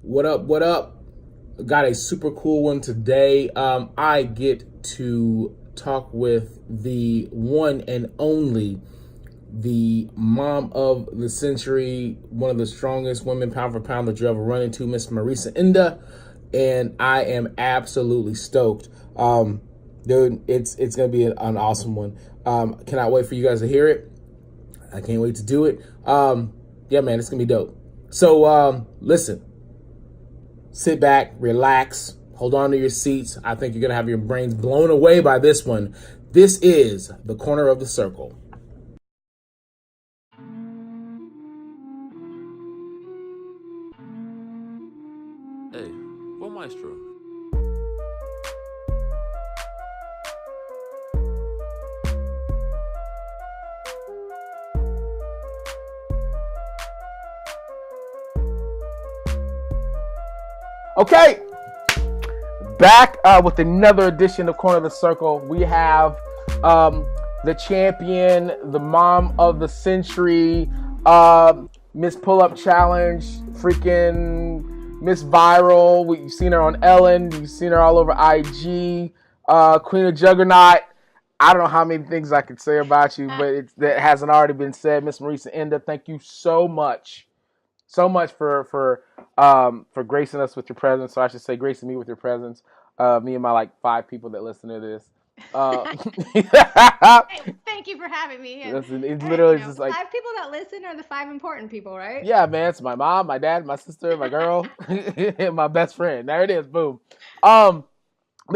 What up? What up? Got a super cool one today. I get to talk with the one and only, the mom of the century, one of the strongest women pound for pound that you ever run into, Miss MARISA INDA, and I am absolutely stoked. Dude, it's gonna be an awesome one. Cannot wait for you guys to hear it. I can't wait to do it. Yeah, man, it's gonna be dope. So, listen. Sit back, relax, hold on to your seats. I think you're going to have your brains blown away by this one. This is the corner of the circle. Hey, buen maestro. Okay, back with another edition of Corner of the Circle. We have the champion, the mom of the century, Miss Pull-Up Challenge, freaking Miss Viral. You've seen her on Ellen. You've seen her all over IG. Queen of Juggernaut. I don't know how many things I could say about you, but that hasn't already been said. Miss MARISA INDA, thank you so much for gracing us with your presence. So I should say gracing me with your presence. Me and my like 5 people that listen to this. Hey, thank you for having me. Listen, it's literally just the like 5 people that listen are the 5 important people, right? yeah, man. It's my mom, my dad, my sister, my girl, and my best friend. There it is. Boom. But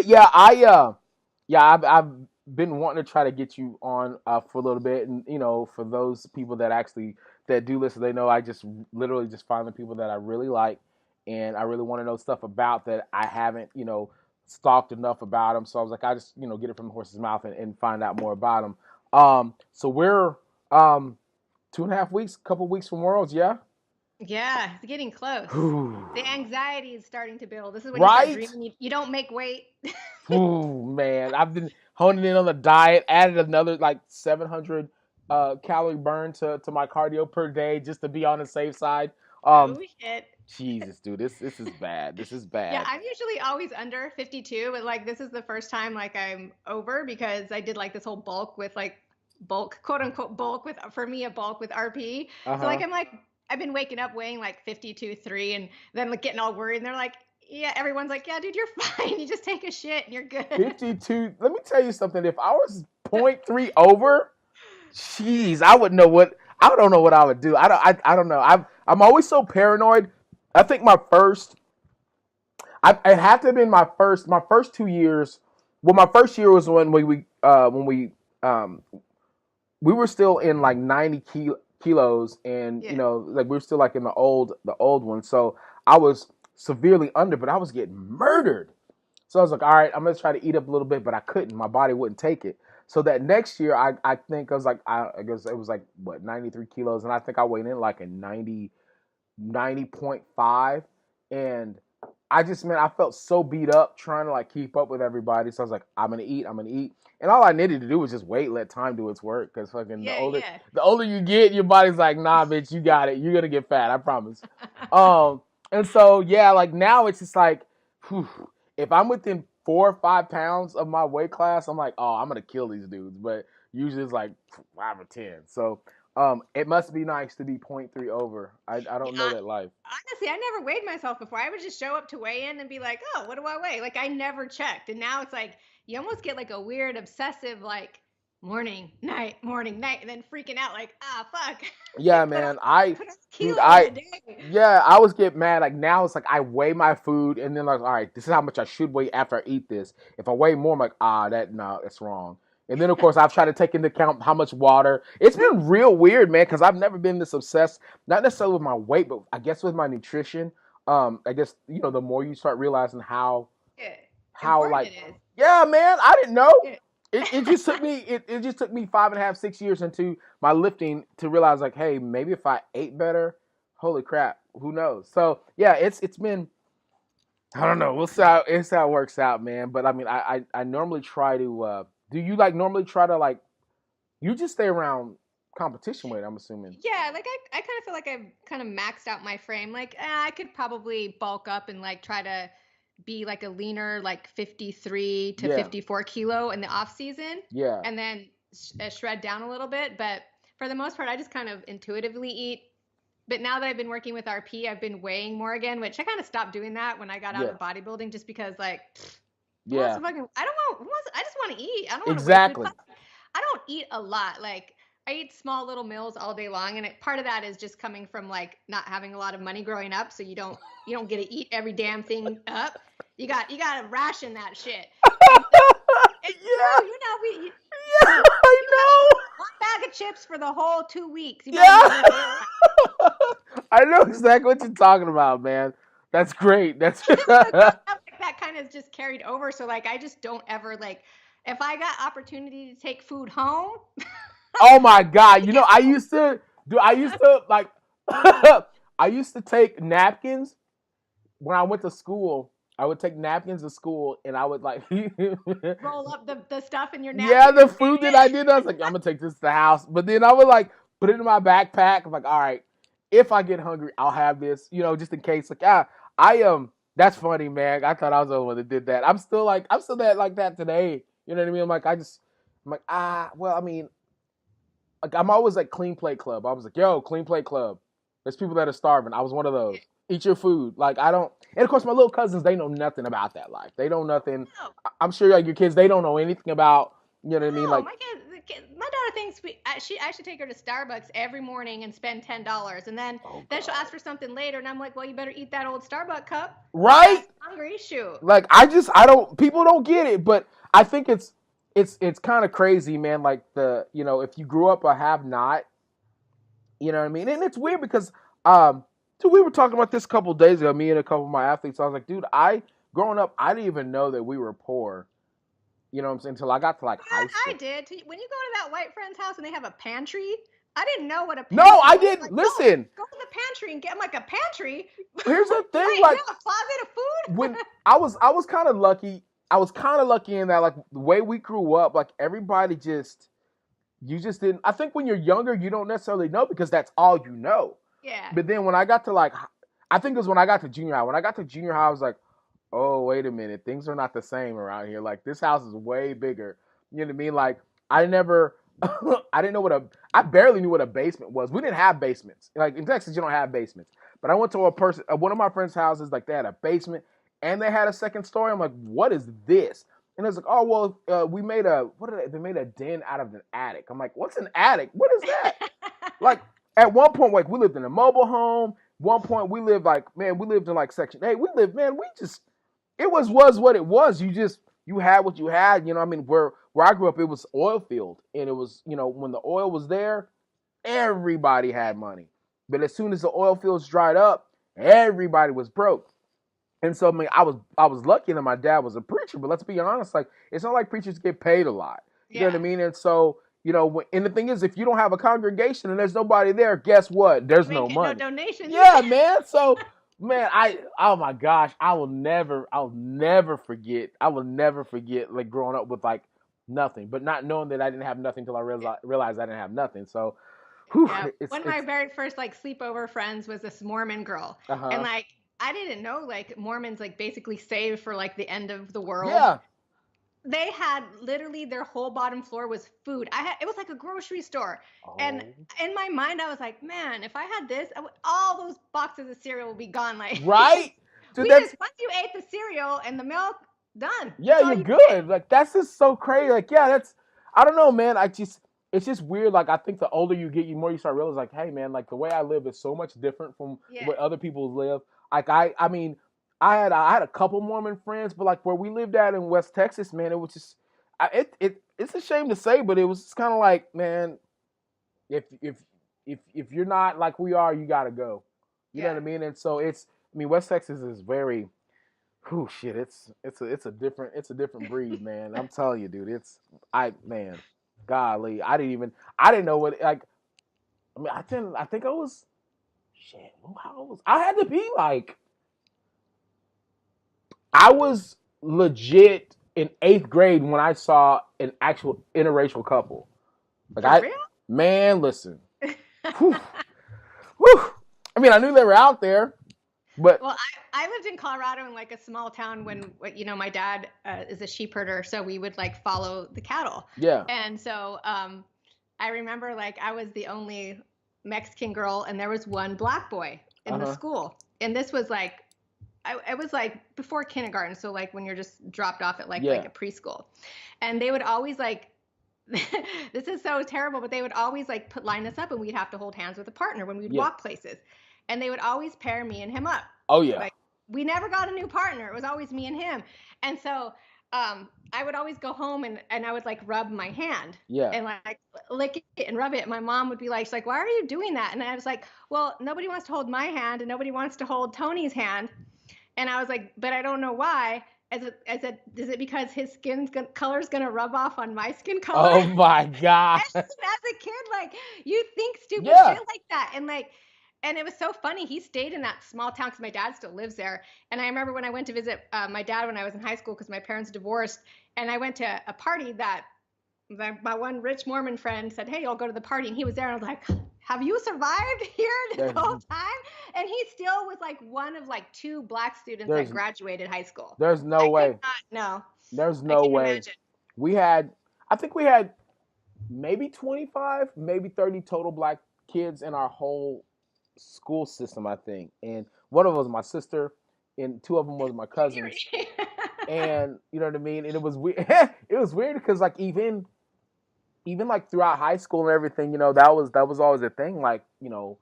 yeah, I've been wanting to try to get you on for a little bit, and for those people that do listen, they know I just literally just find the people that I really like, and I really want to know stuff about that I haven't stalked enough about them. So I was like, I just get it from the horse's mouth and find out more about them. So we're 2.5 weeks, couple weeks from Worlds, yeah. Yeah, it's getting close. Ooh. The anxiety is starting to build. This is when Right? you start dreaming. You don't make weight. Ooh, man, I've been honing in on the diet. Added another like 700 calorie burn to my cardio per day just to be on the safe side. Oh shit. Jesus, dude, this is bad. This is bad. Yeah, I'm usually always under 52, but like this is the first time like I'm over because I did like this whole bulk with like bulk, quote unquote bulk with, for me, a bulk with RP. So like I've been waking up weighing like 52.3 and then like getting all worried and they're like, yeah, everyone's like, yeah, dude, you're fine. You just take a shit and you're good. 52. Let me tell you something. If I was 0.3 over, jeez, I wouldn't know what. I don't know what I would do. I don't know. I'm always so paranoid. I think my first. It had to have been my first 2 years. Well, my first year was when we were still in like 90 kilos, and like we were still like in the old one. So I was severely under, but I was getting murdered. So I was like, all right, I'm gonna try to eat up a little bit, but I couldn't. My body wouldn't take it. So that next year, I think I was like, I guess it was like what 93 kilos, and I think I weighed in like a 90.5, and I felt so beat up trying to like keep up with everybody. So I was like, I'm gonna eat, and all I needed to do was just wait, let time do its work. Because fucking the older you get, your body's like, nah, bitch, you got it. You're gonna get fat, I promise. And so yeah, like now it's just like, whew, if I'm within 4 or 5 pounds of my weight class, I'm like, oh, I'm gonna kill these dudes. But usually it's like 5 or 10. So it must be nice to be 0.3 over. I don't know that life. Honestly, I never weighed myself before. I would just show up to weigh in and be like, oh, what do I weigh? Like I never checked. And now it's like you almost get like a weird obsessive like morning, night, and then freaking out like, ah, fuck. Yeah, man. I always get mad. Like now it's like I weigh my food and then like, all right, this is how much I should weigh after I eat this. If I weigh more, I'm like, that's wrong. And then of course I've tried to take into account how much water. It's been real weird, man, because I've never been this obsessed, not necessarily with my weight, but I guess with my nutrition. I guess the more you start realizing how like it is. yeah, man, I didn't know. Yeah. It just took me 5.5, 6 years into my lifting to realize like, hey, maybe if I ate better, holy crap, who knows? So yeah, it's been, I don't know. We'll see how it works out, man. But I mean, I normally try to. Do you like normally try to like? You just stay around competition weight, I'm assuming. Yeah, like I kind of feel like I've kind of maxed out my frame. Like I could probably bulk up and like try to be like a leaner, like 53 to Yeah. 54 kilo in the off season, Yeah. and then shred down a little bit. But for the most part, I just kind of intuitively eat. But now that I've been working with RP, I've been weighing more again, which I kind of stopped doing that when I got out of bodybuilding, just because like, yeah, I don't want, I just want to eat. I don't want to exactly. I don't eat a lot. Like I eat small little meals all day long, and part of that is just coming from like not having a lot of money growing up, so you don't get to eat every damn thing up. You got to ration that shit. And yeah, you know we. Yeah, I know. One bag of chips for the whole 2 weeks. Yeah. I know exactly what you're talking about, man. That's great. That's that kind of just carried over. So like, I just don't ever like, if I got opportunity to take food home. Oh my God. You know, I used to like, I used to take napkins when I went to school. I would take napkins to school and I would like roll up the stuff in your napkin. Yeah, the food that I did, I was like, I'm gonna take this to the house. But then I would like put it in my backpack. I'm like, all right, if I get hungry, I'll have this, you know, just in case. Like, that's funny, man. I thought I was the only one that did that. I'm still that like that today. You know what I mean? I'm like, well, I mean, like I'm always like clean plate club. I was like, yo, clean plate club. There's people that are starving. I was one of those. Eat your food. Like I don't. And of course, my little cousins, they know nothing about that life. They know nothing. No. I'm sure like your kids, they don't know anything about. You know what I mean? Like my daughter thinks I should take her to Starbucks every morning and spend $10, and then she'll ask for something later, and I'm like, well, you better eat that old Starbucks cup. Right? I'm hungry, shoot. Like I don't. People don't get it, but I think it's kind of crazy, man. Like if you grew up a have-not, you know what I mean? And it's weird because so we were talking about this a couple of days ago, me and a couple of my athletes. I was like, dude, growing up, I didn't even know that we were poor. You know what I'm saying? Until I got to like high school. I did. When you go to that white friend's house and they have a pantry, I didn't know what a pantry No, I didn't. Like, listen. Go to the pantry and get like a pantry. Here's the thing. Wait, like you have a closet of food? When I was kind of lucky. I was kind of lucky in that like the way we grew up, like everybody you just didn't. I think when you're younger, you don't necessarily know because that's all you know. Yeah. But then when I got to I think it was when I got to junior high. When I got to junior high, I was like, oh, wait a minute. Things are not the same around here. Like, this house is way bigger. You know what I mean? Like, I didn't know I barely knew what a basement was. We didn't have basements. Like, in Texas, you don't have basements. But I went to one of my friend's houses, like, they had a basement, and they had a second story. I'm like, what is this? And it's like, oh, well, they made a den out of an attic. I'm like, what's an attic? What is that? Like, at one point, like, we lived in a mobile home. One point, we lived in like Section 8. It was what it was. You had what you had. You know, I mean, where I grew up, it was oil field. And it was, you know, when the oil was there, everybody had money. But as soon as the oil fields dried up, everybody was broke. And so, I mean, I was lucky that my dad was a preacher. But let's be honest, like, it's not like preachers get paid a lot. You know what I mean? And so, you know, and the thing is, if you don't have a congregation and there's nobody there, guess what? There's no money. No donations. Yeah, man. So, man, oh my gosh, I'll never forget like growing up with like nothing, but not knowing that I didn't have nothing until I realized I didn't have nothing. So, one of my very first like sleepover friends was this Mormon girl, and like I didn't know like Mormons like basically save for like the end of the world. Yeah. They had literally their whole bottom floor was food. It was like a grocery store. Oh. And in my mind, I was like, man, if I had this, all those boxes of cereal would be gone. Like, right? Dude, once you ate the cereal and the milk, done. Yeah, you're good. Like, that's just so crazy. Like, yeah, I don't know, man. It's just weird. Like, I think the older you get, the more you start realizing, like, hey, man, like the way I live is so much different from the way other people live. Like, I mean, I had a couple Mormon friends, but like where we lived at in West Texas, man, it was just it's a shame to say, but it was just kind of like, man, if you're not like we are, you gotta go. You know what I mean? And so West Texas is very, it's a different breed, man. I'm telling you, dude. Golly, I didn't know what like. I mean, I think I was, I had to be like. I was legit in 8th grade when I saw an actual interracial couple. Like Man, listen. Whew. Whew. I mean, I knew they were out there, but well, I lived in Colorado in like a small town when my dad is a sheep herder, so we would like follow the cattle. yeah. And so I remember like I was the only Mexican girl, and there was one black boy in the school, and this was like it was like before kindergarten, so like when you're just dropped off at like a preschool, and they would always like. This is so terrible, but they would always like line us up, and we'd have to hold hands with a partner when we'd walk places, and they would always pair me and him up. Oh yeah. Like we never got a new partner; it was always me and him. And so I would always go home and I would like rub my hand, and like lick it and rub it. And my mom would be like, she's like, "Why are you doing that?" And I was like, "Well, nobody wants to hold my hand, and nobody wants to hold Tony's hand." And I was like, "But I don't know why." Is it because his color's gonna rub off on my skin color? Oh my God. As a kid, like you think stupid shit like that. And it was so funny. He stayed in that small town because my dad still lives there. And I remember when I went to visit my dad when I was in high school because my parents divorced. And I went to a party that my one rich Mormon friend said, "Hey, I'll go to the party." And he was there. And I was like, "Have you survived here this whole time?" And he still was like one of like 2 black students that graduated high school. There's no way. There's no way. Imagine. I think we had maybe 25, maybe 30 total black kids in our whole school system, I think. And one of them was my sister, and 2 of them was my cousins. And you know what I mean? And it was weird. It was weird because like even like throughout high school and everything, you know, that was always a thing. Like, you know,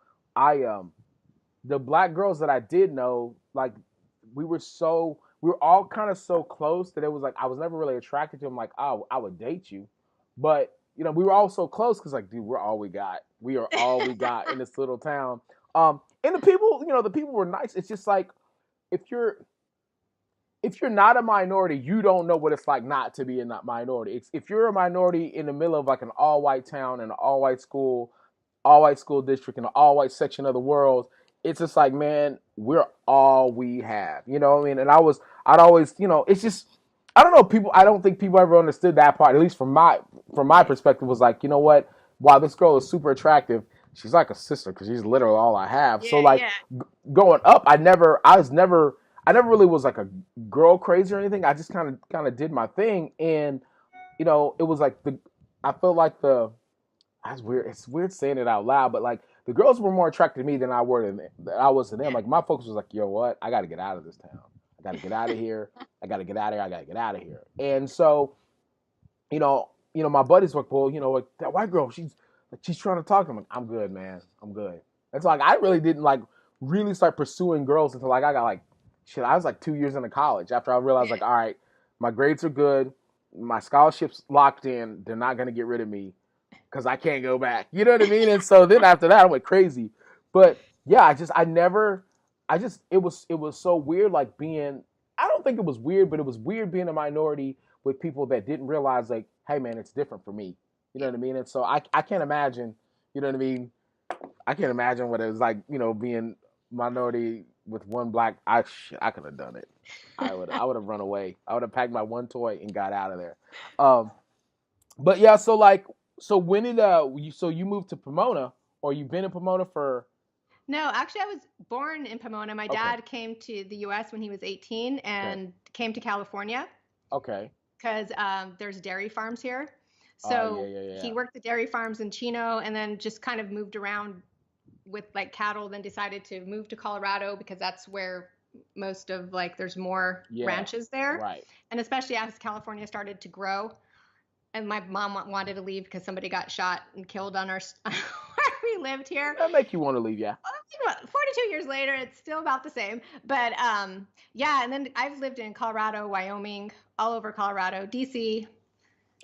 the black girls that I did know, like we were all kind of so close that it was like I was never really attracted to them. Like, oh, I would date you, but you know, we were all so close because like, dude, we're all we got. We are all we got in this little town. And the people were nice. It's just like if you're not a minority, you don't know what it's like not to be a minority. If you're a minority in the middle of like an all-white town and an all-white school district and an all-white section of the world, it's just like, man, we're all we have. You know what I mean? And I'd always, you know, it's just, I don't know, I don't think people ever understood that part, at least from my perspective, was like, you know what? While this girl is super attractive, she's like a sister because she's literally all I have. So like going up, I never really was like a girl crazy or anything. I just kind of did my thing, and you know, it was like I felt like that's weird. It's weird saying it out loud, but like the girls were more attracted to me than I was to them. Like my focus was like, yo, what? I got to get out of this town. I got to get out of here. I got to get out of here. I got to get out of here. And so, you know, my buddies were like, well, you know, like that white girl, she's trying to talk to me. Like, I'm good, man. I'm good. It's like I really didn't like really start pursuing girls until like I got like. Shit, I was like 2 years into college after I realized, like, all right, my grades are good, my scholarship's locked in, they're not going to get rid of me because I can't go back. You know what I mean? And so then after that, I went crazy. But yeah, it was so weird, like I don't think it was weird, but it was weird being a minority with people that didn't realize, like, hey, man, it's different for me. You know what I mean? And so I can't imagine, you know what I mean? I can't imagine what it was like, you know, being minority with one black. I could have done it. I would have run away. I would have packed my one toy and got out of there. But yeah, so when did you moved to Pomona, or you've been in Pomona for? No, actually, I was born in Pomona. My dad came to the U.S. when he was 18 and came to California. Okay. Because there's dairy farms here. So he worked the dairy farms in Chino and then just kind of moved around with like cattle, then decided to move to Colorado because that's where most of like there's more ranches there. Right. And especially as California started to grow. And my mom wanted to leave because somebody got shot and killed on where we lived here. That make you want to leave, yeah. 42 years later, it's still about the same. But yeah, and then I've lived in Colorado, Wyoming, all over Colorado, DC,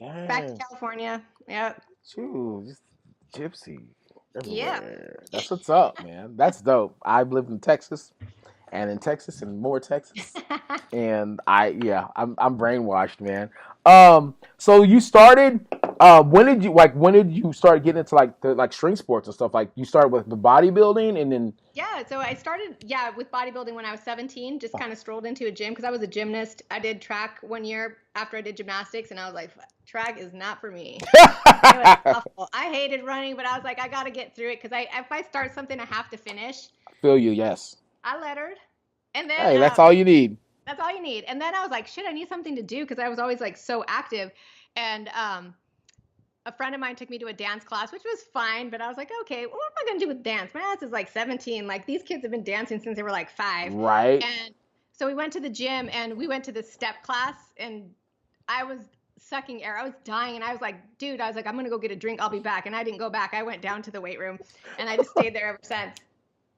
back to California. Yep. Ooh, just gypsy. Everywhere. Yeah. That's what's up, man. That's dope. I've lived in Texas and in Texas and more Texas. And I'm brainwashed, man. So you started. When did you start getting into like the string sports and stuff? Like you started with the bodybuilding, and then Yeah, so I started, with bodybuilding when I was 17, just kind of strolled into a gym because I was a gymnast. I did track 1 year after I did gymnastics, and I was like, track is not for me. It was awful. I hated running, but I was like, I got to get through it because if I start something, I have to finish. I feel you. Yes. I lettered. And then Hey, that's all you need. That's all you need. And then I was like, shit, I need something to do because I was always like so active. And a friend of mine took me to a dance class, which was fine, but I was like, okay, what am I going to do with dance? My ass is like 17. Like these kids have been dancing since they were like 5. Right. And so we went to the gym and we went to this step class and I was sucking air. I was dying. And I was like, dude, I'm going to go get a drink. I'll be back. And I didn't go back. I went down to the weight room and I just stayed there ever since.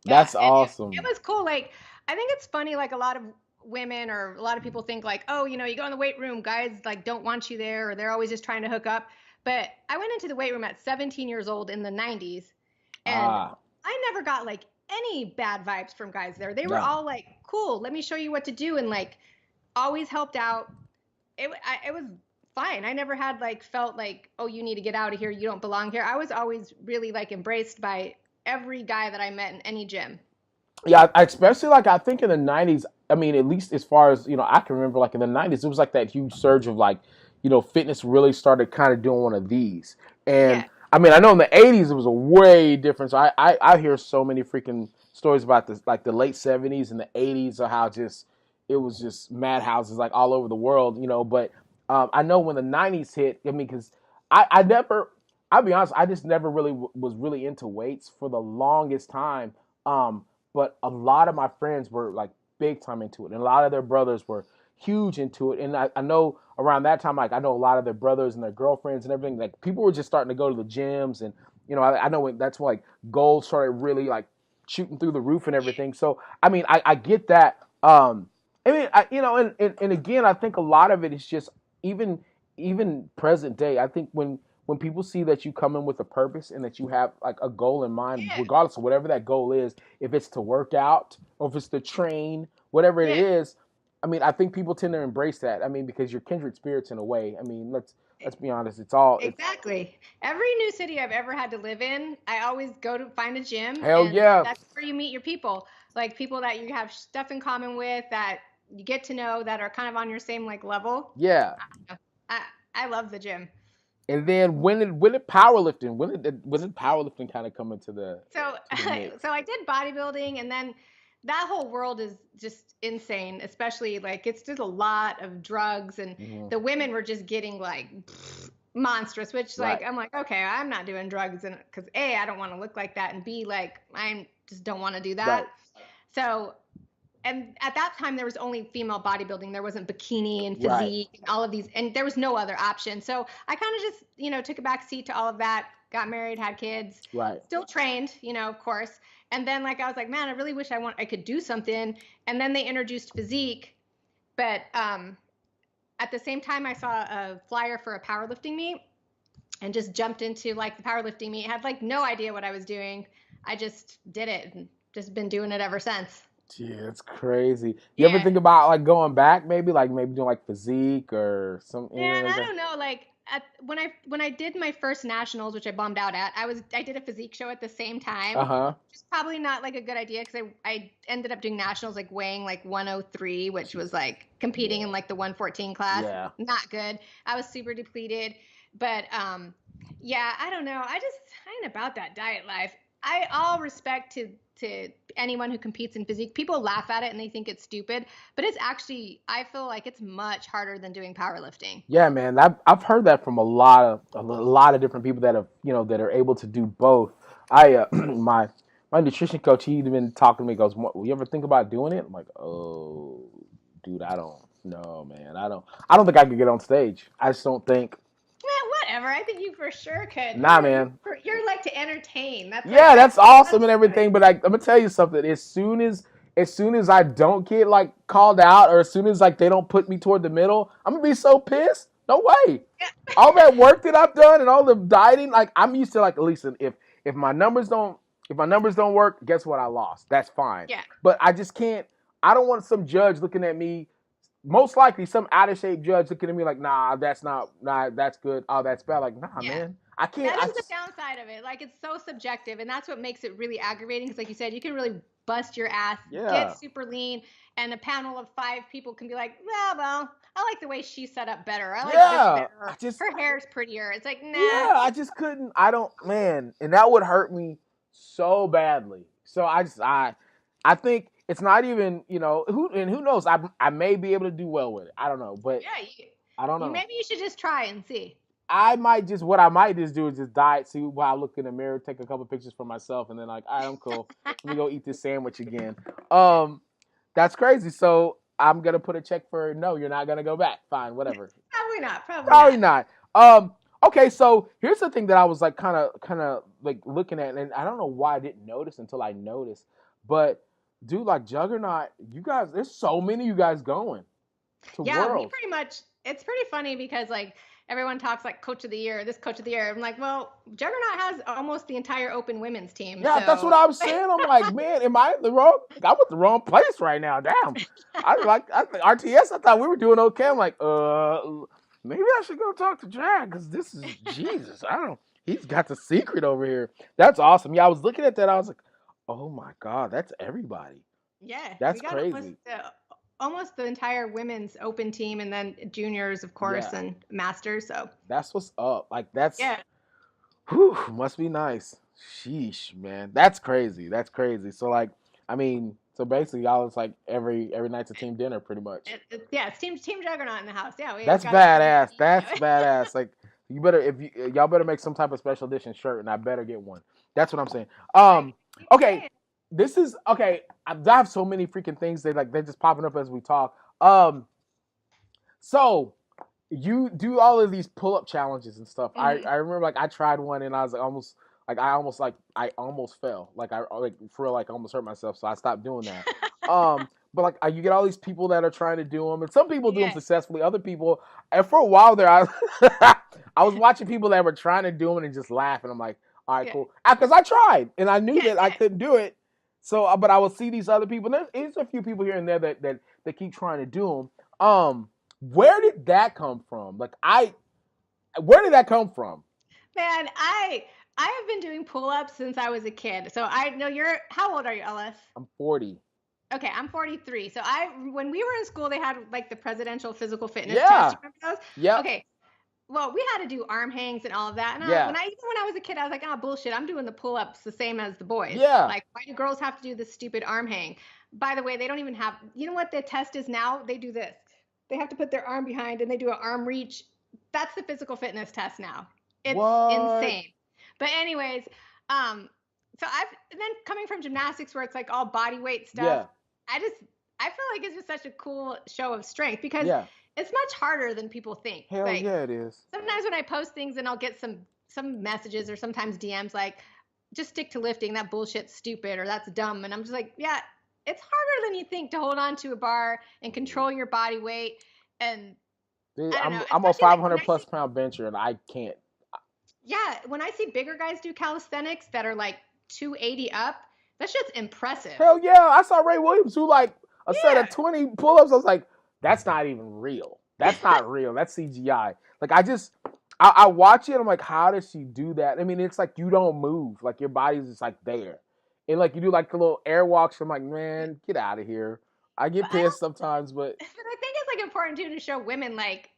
That's awesome. It was cool. Like, I think it's funny, like a lot of women or a lot of people think like, oh, you go in the weight room, guys like don't want you there or they're always just trying to hook up. But I went into the weight room at 17 years old in the 90s and I never got like any bad vibes from guys there. They were all like, cool, let me show you what to do. And like always helped out. It was fine. I never had like felt like, oh, you need to get out of here. You don't belong here. I was always really like embraced by every guy that I met in any gym. Yeah, especially like I think in the 90s, I mean, at least as far as, I can remember like in the 90s, it was like that huge surge of like, fitness really started kind of doing one of these. And I mean, I know in the 80s, it was a way different. So I hear so many freaking stories about this, like the late 70s and the 80s of how it was just madhouses like all over the world, but I know when the 90s hit, I mean, because I'll be honest, I just never really was really into weights for the longest time. But a lot of my friends were like big time into it. And a lot of their brothers were huge into it. And I know around that time, like I know a lot of their brothers and their girlfriends and everything, like people were just starting to go to the gyms. And, I know that's when like gold started really like shooting through the roof and everything. So, I mean, I get that. I mean, and again, I think a lot of it is just even present day. I think when people see that you come in with a purpose and that you have like a goal in mind, regardless of whatever that goal is, if it's to work out or if it's to train, whatever it is, I mean, I think people tend to embrace that. I mean, because you're kindred spirits in a way. I mean, let's be honest. Exactly. Every new city I've ever had to live in, I always go to find a gym. Hell yeah. That's where you meet your people, like people that you have stuff in common with, that you get to know, that are kind of on your same like level. Yeah. I love the gym. And then when did powerlifting? When did powerlifting kind of come into the? So I did bodybuilding, and then that whole world is just insane. Especially like it's just a lot of drugs, and the women were just getting like monstrous. Which like I'm like, okay, I'm not doing drugs, and because A, I don't want to look like that, and B, like I just don't want to do that. Right. So. And at that time, there was only female bodybuilding. There wasn't bikini and physique and all of these, and there was no other option. So I kind of just, took a back seat to all of that, got married, had kids, still trained, of course. And then like, I was like, man, I really wish I could do something. And then they introduced physique. But at the same time, I saw a flyer for a powerlifting meet and just jumped into like the powerlifting meet. Had like no idea what I was doing. I just did it and just been doing it ever since. Yeah, it's crazy. You ever think about like going back, maybe doing like physique or something? Yeah, I don't know. Like when I did my first nationals, which I bummed out at, I did a physique show at the same time. Which is probably not like a good idea because I ended up doing nationals like weighing like 103, which was like competing in like the 114 class. Yeah, not good. I was super depleted, but I don't know. I ain't about that diet life. All respect to anyone who competes in physique. People laugh at it and they think it's stupid, but it's actually, I feel like it's much harder than doing powerlifting. Yeah, man. I've heard that from a lot of different people that have, that are able to do both. My nutrition coach, he'd been talking to me, goes, you ever think about doing it? I'm like, oh, dude, I don't know, man. I don't think I could get on stage. I just don't think. Whatever. I think you for sure could. Nah, man. You're like to entertain. That's awesome and everything. But I'm gonna tell you something. As soon as I don't get like called out, or as soon as like they don't put me toward the middle, I'm gonna be so pissed. No way. Yeah. All that work that I've done and all the dieting, like I'm used to like, at least if my numbers don't work, guess what? I lost. That's fine. Yeah. But I just can't. I don't want some judge looking at me. Most likely, some out of shape judge looking at me like, nah, that's good. Oh, that's bad. Like, nah, man, I can't. That is the downside of it. Like, it's so subjective, and that's what makes it really aggravating. Because, like you said, you can really bust your ass, get super lean, and a panel of 5 people can be like, well, I like the way she's set up better. I like this better. Her hair's prettier. It's like, nah. Yeah, I just couldn't. Man, and that would hurt me so badly. So I think it's not even, who knows? I may be able to do well with it. I don't know, but I don't know. Maybe you should just try and see. What I might just do is just diet, see while I look in the mirror, take a couple pictures for myself, and then like, all right, I'm cool. Let me go eat this sandwich again. That's crazy. So I'm gonna put a check for no, you're not gonna go back. Fine, whatever. Probably not. Okay, so here's the thing that I was like kind of like looking at, and I don't know why I didn't notice until I noticed, but dude, like Juggernaut, you guys, there's so many of you guys going to Worlds. We pretty much. It's pretty funny because like everyone talks like coach of the year, this coach of the year. I'm like, well, Juggernaut has almost the entire open women's team. Yeah, so. That's what I was saying. I'm like, man, am I in the wrong? I'm at the wrong place right now. Damn. I think RTS. I thought we were doing okay. I'm like, maybe I should go talk to Jag because this is Jesus. I don't know. He's got the secret over here. That's awesome. Yeah, I was looking at that. I was like, oh my God, that's everybody. Yeah, that's crazy. Almost the entire women's open team, and then juniors, of course, and masters. So that's what's up. Like that's whew, must be nice. Sheesh, man, that's crazy. That's crazy. So like, I mean, so basically, y'all it's like every night's a team dinner, pretty much. It's team Juggernaut in the house. Yeah, that's badass. That's badass. Like you better y'all better make some type of special edition shirt, and I better get one. That's what I'm saying. Okay. This is okay. I have so many freaking things that like they're just popping up as we talk. So you do all of these pull-up challenges and stuff. Mm-hmm. I remember like I tried one and I was like I almost fell. Like I almost hurt myself, so I stopped doing that. But like you get all these people that are trying to do them, and some people do them successfully. Other people, and for a while there, I was watching people that were trying to do them and just laughing. I'm like, all right, cool, because I tried and I knew that I couldn't do it. So, but I will see these other people. There's a few people here and there that keep trying to do them. Where did that come from? Like, where did that come from? Man, I have been doing pull-ups since I was a kid. So I know how old are you, Ellis? I'm 40. Okay, I'm 43. So when we were in school, they had like the presidential physical fitness test. You remember those? Yeah. Okay. Well, we had to do arm hangs and all of that. And even when I was a kid, I was like, bullshit. I'm doing the pull-ups the same as the boys. Yeah. Like, why do girls have to do this stupid arm hang? By the way, they don't even have, you know what the test is now? They do this. They have to put their arm behind and they do an arm reach. That's the physical fitness test now. It's insane. But anyways, so then coming from gymnastics where it's like all body weight stuff, I feel like it's just such a cool show of strength because it's much harder than people think. Hell like, yeah, it is. Sometimes when I post things and I'll get some messages or sometimes DMs like, just stick to lifting, that bullshit's stupid or that's dumb. And I'm just like, yeah, it's harder than you think to hold on to a bar and control your body weight. And dude, I'm a 500 plus pound bencher and I can't. Yeah, when I see bigger guys do calisthenics that are like 280 up, that shit's impressive. Hell yeah, I saw Ray Williams do like a set of 20 pull-ups. I was like, that's not even real. That's not real. That's CGI. Like I watch it. I'm like, how does she do that? I mean, it's like you don't move. Like your body's just like there, and like you do like the little air walks. I'm like, man, get out of here. I get pissed sometimes, but I think it's like important too to show women like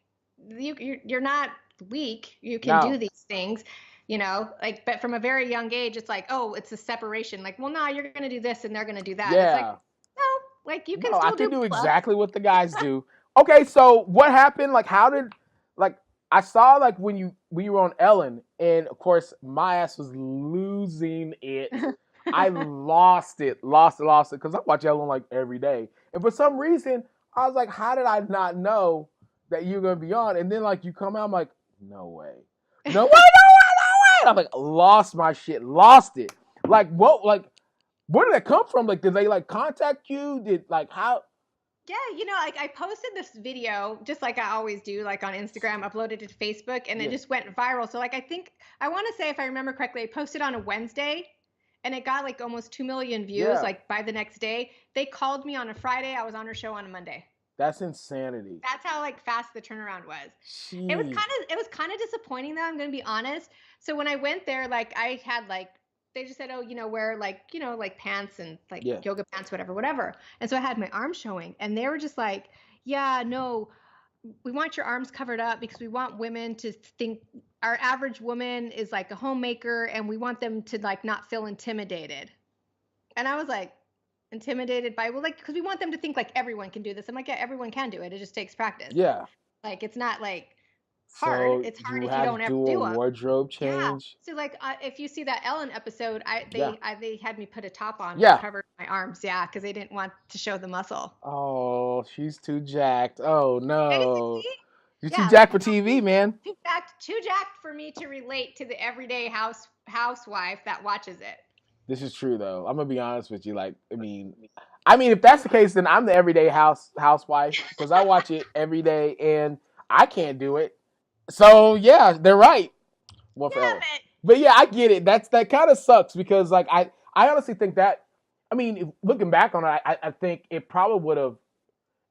you're not weak. You can do these things. You know, like, but from a very young age, it's like, oh, it's a separation. Like, well, no, you're gonna do this and they're gonna do that. Yeah. It's like, no. Like you can still I can do exactly what the guys do. Okay, so what happened? Like, I saw like when you were on Ellen, and of course my ass was losing it. I lost it because I watch Ellen like every day, and for some reason I was like, how did I not know that you're gonna be on? And then like you come out, I'm like, no way. I'm like, lost my shit, lost it. Like what? Like. Where did that come from? Like, did they like contact you? How? Yeah, like I posted this video just like I always do, like on Instagram, uploaded it to Facebook, and it just went viral. So like I want to say, if I remember correctly, I posted on a Wednesday, and it got like almost 2 million views like by the next day. They called me on a Friday. I was on her show on a Monday. That's insanity. That's how like fast the turnaround was. Jeez. It was kind of disappointing though, I'm going to be honest. So when I went there, like I had like, they just said, oh, wear like, like pants and like yoga pants, whatever. And so I had my arms showing, and they were just like, yeah, no, we want your arms covered up because we want women to think our average woman is like a homemaker, and we want them to like not feel intimidated. And I was like, intimidated by, well, like, because we want them to think like everyone can do this. I'm like, yeah, everyone can do it. It just takes practice. Yeah. Like, it's not like hard. So it's hard if you don't ever do a wardrobe change. Yeah. So like, if you see that Ellen episode, they had me put a top on that covered my arms. Yeah. Because they didn't want to show the muscle. Oh, she's too jacked. Oh no. Basically, you're too jacked for TV, man. Too jacked for me to relate to the everyday housewife that watches it. This is true though. I'm gonna be honest with you. Like, I mean, if that's the case, then I'm the everyday housewife because I watch it every day and I can't do it. So yeah, they're right. But yeah, I get it. That kind of sucks because like I honestly think that, I mean, looking back on it, I think it probably would have.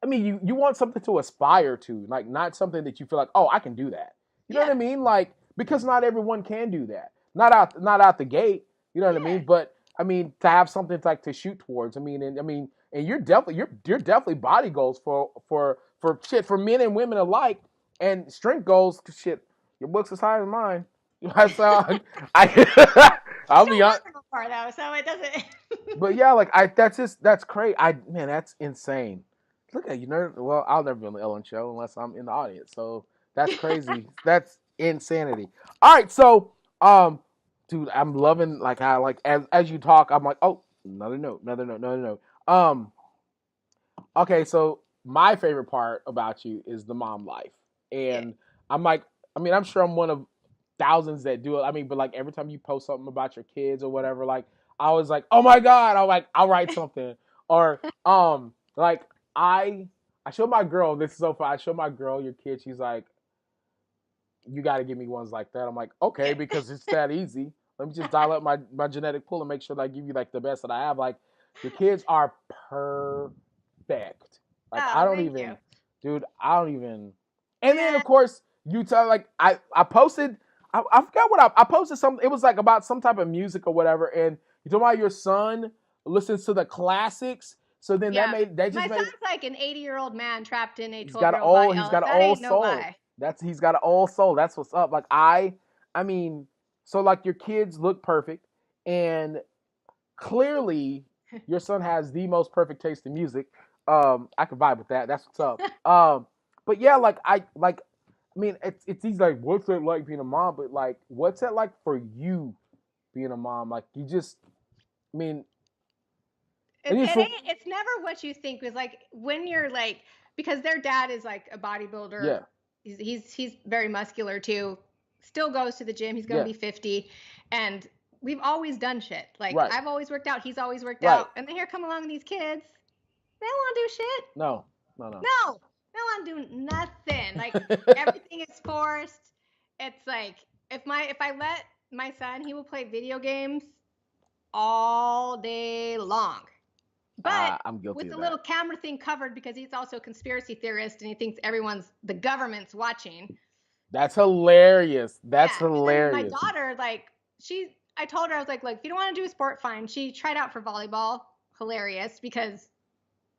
I mean, you want something to aspire to, like not something that you feel like, oh, I can do that. You know what I mean? Like, because not everyone can do that. Not out the gate. You know what I mean? But I mean, to have something like to shoot towards. I mean, and you're definitely body goals for men and women alike, and strength goals. Shit, your book's as high as mine. I'll be honest. So it doesn't. But yeah, like that's crazy. That's insane. Look at you, nerd. Well, I'll never be on the Ellen show unless I'm in the audience. So that's crazy. That's insanity. All right, so dude, I'm loving like how like as you talk, I'm like, oh, another note. Okay, so my favorite part about you is the mom life, and I'm like, I'm sure I'm one of thousands that do it. I mean, but like every time you post something about your kids or whatever, like I was like, oh my god, I'll write something or like I showed my girl. This is so fun. I showed my girl your kid. She's like, you got to give me ones like that. I'm like, okay, because it's that easy. Let me just dial up my genetic pool and make sure that I give you like the best that I have. Like, your kids are perfect. Like, I don't even. And then of course you tell like I posted. I forgot what I posted something. It was like about some type of music or whatever. And you told about your son listens to the classics. So then my son's like an 80-year-old man trapped in a 12-year-old body. He's got an old soul. He's got an old soul. That's what's up. Like I mean, so like your kids look perfect, and clearly your son has the most perfect taste in music. I can vibe with that. That's what's up. But yeah, like I mean, it's easy. Like, what's it like being a mom? But like, what's it like for you being a mom? Like, you just, I mean. It's never what you think. It's like when you're like, because their dad is like a bodybuilder. Yeah. He's very muscular too. Still goes to the gym. He's going to be 50. And we've always done shit. Like I've always worked out. He's always worked out. And then here come along these kids. They don't want to do shit. No. They don't want to do nothing. Like everything is forced. It's like if I let my son, he will play video games all day long. But I'm guilty with the of little camera thing covered because he's also a conspiracy theorist and he thinks the government's watching. That's hilarious. That's hilarious. My daughter, like, I told her, I was like, look, if you don't want to do a sport, fine. She tried out for volleyball. Hilarious because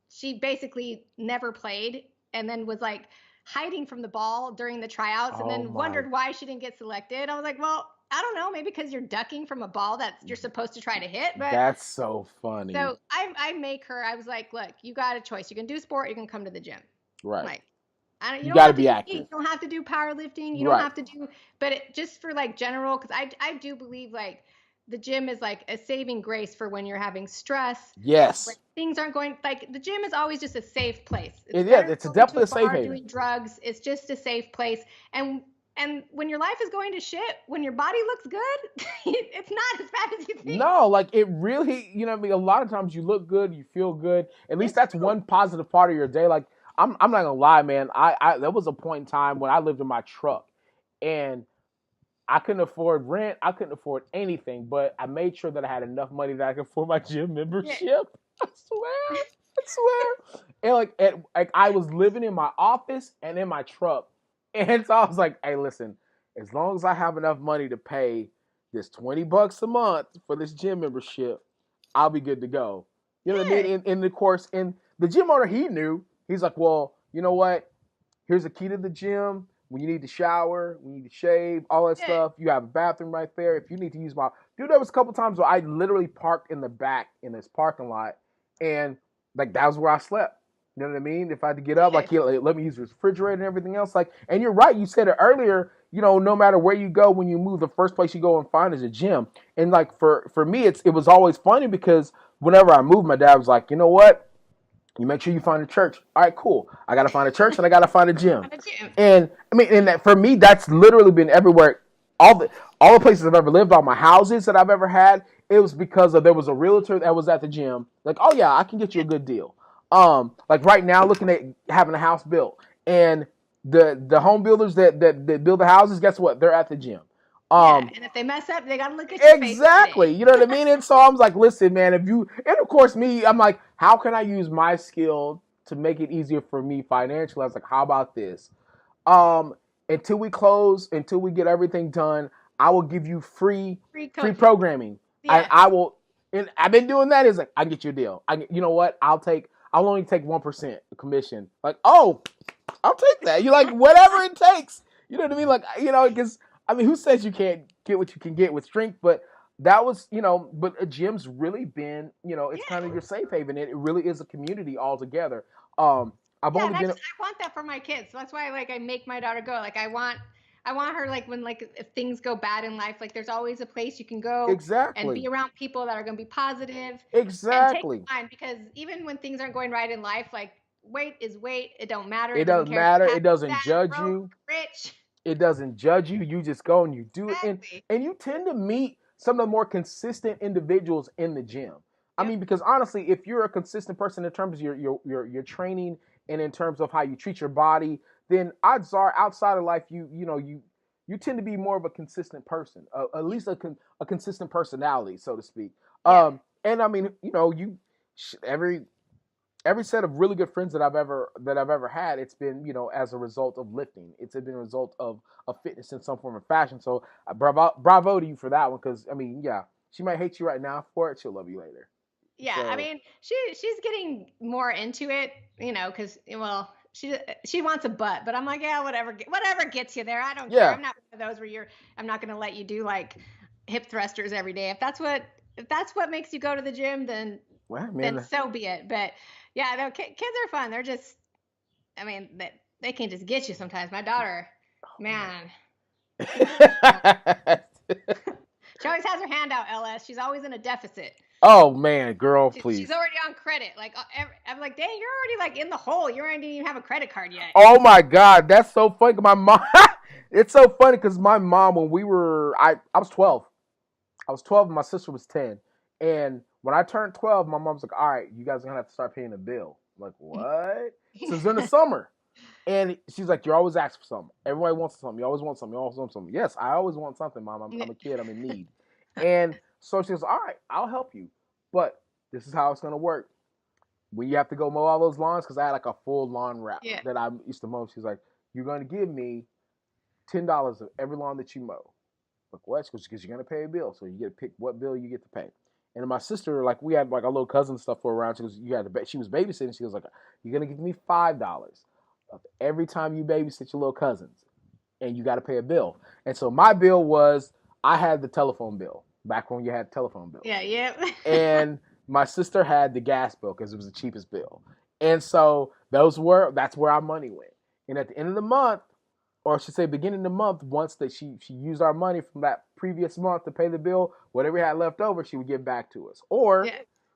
she basically never played and then was like hiding from the ball during the tryouts and then wondered why she didn't get selected. I was like, well, I don't know, maybe because you're ducking from a ball that you're supposed to try to hit. But that's so funny. So I was like, look, you got a choice. You can do sport, you can come to the gym. Right. Like, you got to be active. You don't have to do powerlifting. You don't have to do, but just for like general, because I do believe like the gym is like a saving grace for when you're having stress. Yes. When things aren't going, like the gym is always just a safe place. It's definitely a safe haven. Doing drugs, it's just a safe place. And when your life is going to shit, when your body looks good, it's not as bad as you think. No, like it really, I mean, a lot of times you look good, you feel good. At least that's one positive part of your day. Like I'm not gonna lie, man. I there was a point in time when I lived in my truck, and I couldn't afford rent. I couldn't afford anything, but I made sure that I had enough money that I could afford my gym Yeah. membership. I swear. I swear. And like I was living in my office and in my truck. And so I was like, hey, listen, as long as I have enough money to pay this $20 a month for this gym membership, I'll be good to go. You know what I mean? And of course, and the gym owner, he knew. He's like, well, you know what? Here's the key to the gym. When you need to shower, when you need to shave, all that stuff, you have a bathroom right there. If you need to use my dude, there was a couple times where I literally parked in the back in this parking lot, and like that was where I slept. You know what I mean? If I had to get up, like he let me use the refrigerator and everything else. Like, and you're right, you said it earlier. You know, no matter where you go, when you move, the first place you go and find is a gym. And like for me, it was always funny because whenever I moved, my dad was like, you know what? You make sure you find a church. All right, cool. I got to find a church and I got to find a gym. And I mean, and that, for me, that's literally been everywhere. All the places I've ever lived, all my houses that I've ever had, it was because there was a realtor that was at the gym. Like, oh yeah, I can get you a good deal. Like right now, looking at having a house built, and the home builders that build the houses, guess what? They're at the gym. And if they mess up, they gotta look at your face. Exactly. You know what I mean? And so I was like, listen, man, and of course me, I'm like, how can I use my skill to make it easier for me financially? I was like, how about this? Until we close, until we get everything done, I will give you free programming. Yeah. I will, and I've been doing that. Is like, I get you a deal. You know what? I'll only take 1% commission. Like, oh, I'll take that. You like whatever it takes. You know what I mean? Like, you know, because I mean, who says you can't get what you can get with strength? But that was, you know, but a gym's really been, you know, it's kind of your safe haven. It really is a community altogether. I want that for my kids. So that's why I make my daughter go. Like I want her, like when if things go bad in life, like there's always a place you can go and be around people that are going to be positive. Exactly. And take time, because even when things aren't going right in life, like weight is weight. It don't matter. It doesn't matter. It doesn't judge you. Rich. It doesn't judge you. You just go and you do it. And you tend to meet some of the more consistent individuals in the gym. I mean, because honestly, if you're a consistent person in terms of your training and in terms of how you treat your body, then odds are outside of life, you tend to be more of a consistent person, at least a consistent personality, so to speak. And I mean, you know, every set of really good friends that I've ever had, it's been, you know, as a result of lifting. It's been a result of fitness in some form of fashion. So bravo to you for that one, because I mean, yeah, she might hate you right now for it. She'll love you later. Yeah, so. I mean, she's getting more into it, you know, because she wants a butt, but I'm like, yeah, whatever gets you there. I don't care. I'm not one of those where I'm not going to let you do like hip thrusters every day. If that's what makes you go to the gym, then so be it. But yeah, no, kids are fun. They're just, I mean, they can just get you sometimes. My daughter, man. She always has her hand out, LS. She's always in a deficit. Oh man, girl, please. She's already on credit. Like I'm like, dang, you're already like in the hole. You already didn't even have a credit card yet. Oh my God, that's so funny. My mom, it's so funny because my mom, when I was 12. I was 12 and my sister was 10. And when I turned 12, my mom's like, all right, you guys are going to have to start paying a bill. I'm like, what? So it's in the summer. And she's like, you're always asking for something. Everybody wants something. You always want something. You always want something. Yes, I always want something, Mom. I'm a kid. I'm in need. And so she goes, all right, I'll help you. But this is how it's going to work. When you have to go mow all those lawns, because I had like a full lawn wrap that I used to mow. She's like, you're going to give me $10 of every lawn that you mow. Like, what? Because you're going to pay a bill. So you get to pick what bill you get to pay. And my sister, like, we had like a little cousin stuff for around. She goes, she was babysitting. She was like, you're going to give me $5 of every time you babysit your little cousins. And you got to pay a bill. And so my bill was, I had the telephone bill back when you had telephone bills. Yeah. And my sister had the gas bill because it was the cheapest bill. And so that's where our money went. And at the end of the month, or I should say beginning of the month, once that she used our money from that previous month to pay the bill, whatever we had left over, she would give back to us. Or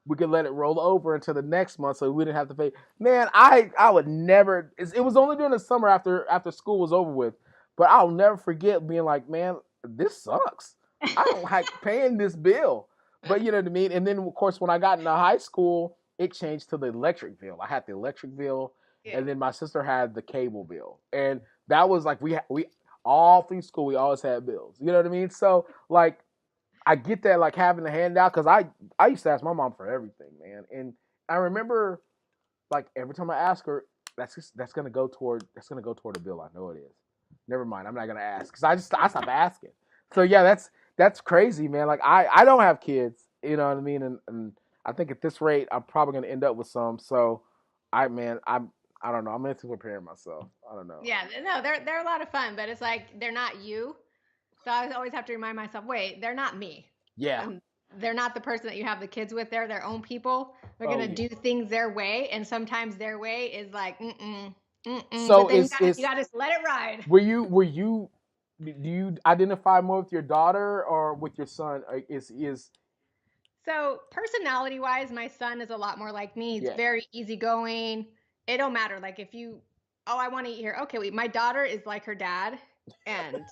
we could let it roll over until the next month so we didn't have to pay. Man, I would never, it was only during the summer after school was over with, but I'll never forget being like, man, this sucks. I don't like paying this bill. But you know what I mean? And then, of course, when I got into high school, it changed to the electric bill. I had the electric bill, and then my sister had the cable bill. And that was like, all through school, we always had bills. You know what I mean? So like, I get that, like having a handout, because I used to ask my mom for everything, man. And I remember, like every time I ask her, that's gonna go toward a bill. I know it is. Never mind, I'm not gonna ask because I stopped asking. So yeah, that's crazy, man. Like I don't have kids, you know what I mean, and I think at this rate, I'm probably gonna end up with some. So I don't know. I'm into preparing myself. I don't know. Yeah, no, they're a lot of fun, but it's like they're not you. So I always have to remind myself, wait, they're not me. Yeah. They're not the person that you have the kids with. They're their own people. They're gonna do things their way, and sometimes their way is like, So but then you gotta just let it ride. Do you identify more with your daughter or with your son? So personality wise, my son is a lot more like me. He's very easygoing. It don't matter. Like if you, I want to eat here. Okay, my daughter is like her dad, and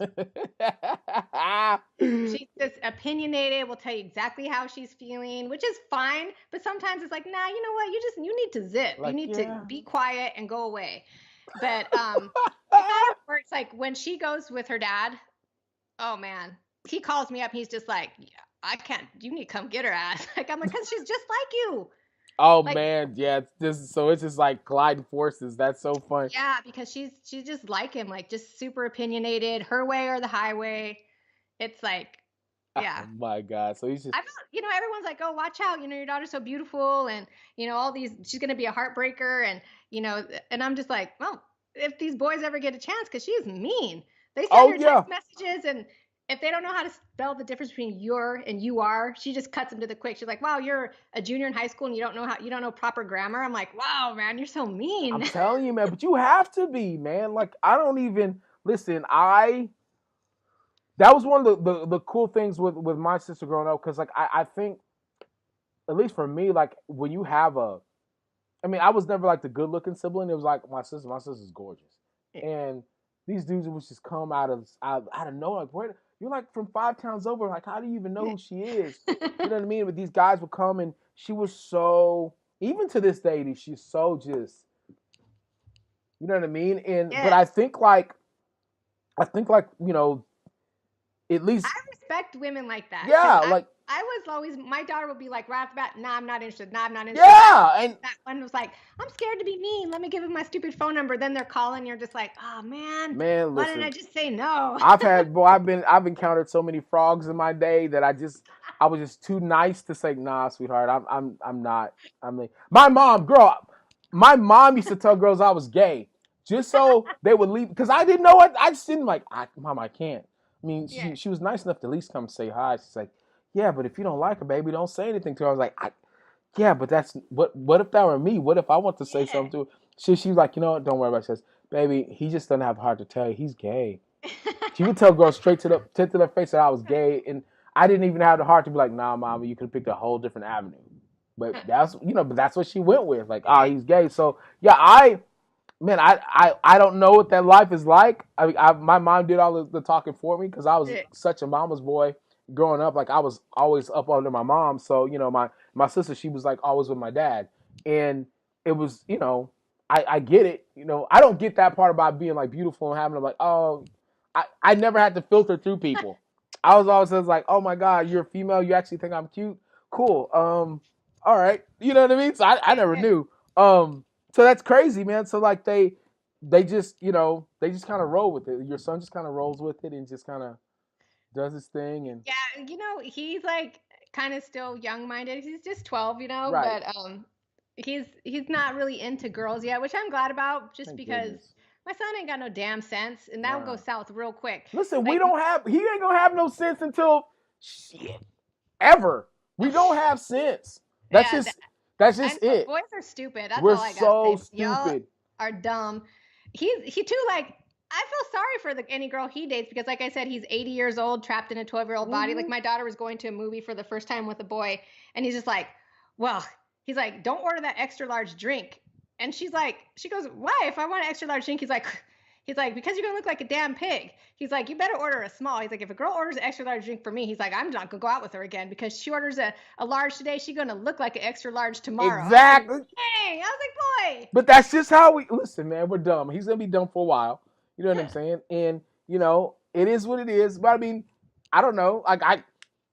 she's just opinionated. Will tell you exactly how she's feeling, which is fine. But sometimes it's like, nah, you know what? You need to zip. Like, you need to be quiet and go away. But it works. Like when she goes with her dad, oh man, he calls me up. He's just like, I can't. You need to come get her ass. Like I'm like, because she's just like you. Oh like, man, yeah. It's just like colliding forces. That's so fun. Yeah, because she's just like him, like just super opinionated. Her way or the highway. It's like, yeah. Oh my God. So he's just. I felt, everyone's like, oh, watch out. Your daughter's so beautiful, and all these. She's gonna be a heartbreaker, and and I'm just like, well, if these boys ever get a chance, because she's mean. They send her text messages, and if they don't know how to spell the difference between "you're" and "you are," she just cuts them to the quick. She's like, "Wow, you're a junior in high school and you don't know proper grammar." I'm like, "Wow, man, you're so mean." I'm telling you, man, but you have to be, man. Like I don't even listen. That was one of the cool things with my sister growing up, because like I think, at least for me, like when you have I was never like the good looking sibling. It was like my sister's gorgeous, and these dudes would just come out of nowhere. Like, where you're like from 5 towns over. Like, how do you even know who she is? You know what I mean? But these guys would come, and she was so, even to this day, she's so just, you know what I mean? And but I think like at least I respect women like that. Yeah, like I was always, my daughter would be like right off the bat, nah, I'm not interested. Nah, I'm not interested. Yeah, and that one was like, I'm scared to be mean. Let me give him my stupid phone number. Then they're calling. You're just like, oh man, why didn't I just say no? I've encountered so many frogs in my day that I was just too nice to say, nah, sweetheart, I'm not. My mom used to tell girls I was gay just so they would leave, because I didn't know it. I just didn't Mom, I can't. I mean, she was nice enough to at least come say hi. She's like, yeah, but if you don't like her, baby, don't say anything to her. I was like, yeah, but that's what if that were me? What if I want to say something to her? She was like, you know what? Don't worry about it. She says, baby, he just doesn't have a heart to tell you he's gay. She would tell girls straight to their face that I was gay, and I didn't even have the heart to be like, nah, mama, you could have picked a whole different avenue. But that's what she went with. Like, he's gay. So yeah, I don't know what that life is like. My mom did all the talking for me, because I was such a mama's boy growing up. Like I was always up under my mom. So my sister, she was like always with my dad, and it was I get it. I don't get that part about being like beautiful and having like, oh, I never had to filter through people. I was always like, oh my God, you're a female. You actually think I'm cute? Cool. All right. You know what I mean? So I never knew. So that's crazy, man. So like they just kind of roll with it. Your son just kind of rolls with it and just kind of does his thing. And he's like kind of still young-minded. He's just 12, right. But he's not really into girls yet, which I'm glad about, just because my son ain't got no damn sense, and that will go south real quick. Listen, he ain't gonna have no sense until ever. We don't have sense. That's just it. Boys are stupid. That's We're all I got so to say. stupid. Y'all are dumb. He too, like, I feel sorry for any girl he dates, because like I said, he's 80 years old, trapped in a 12-year-old body. Like my daughter was going to a movie for the first time with a boy, and he's just like, he's like, don't order that extra large drink. And she goes, why? If I want an extra large drink, he's like, because you're gonna look like a damn pig. He's like, you better order a small. He's like, if a girl orders an extra large drink for me, he's like, I'm not gonna go out with her again, because she orders a large today, she's gonna look like an extra large tomorrow. Exactly. Dang, I was like, boy. But that's just how listen, man, we're dumb. He's gonna be dumb for a while. You know what I'm saying? And You know, it is what it is. But I mean, I don't know. Like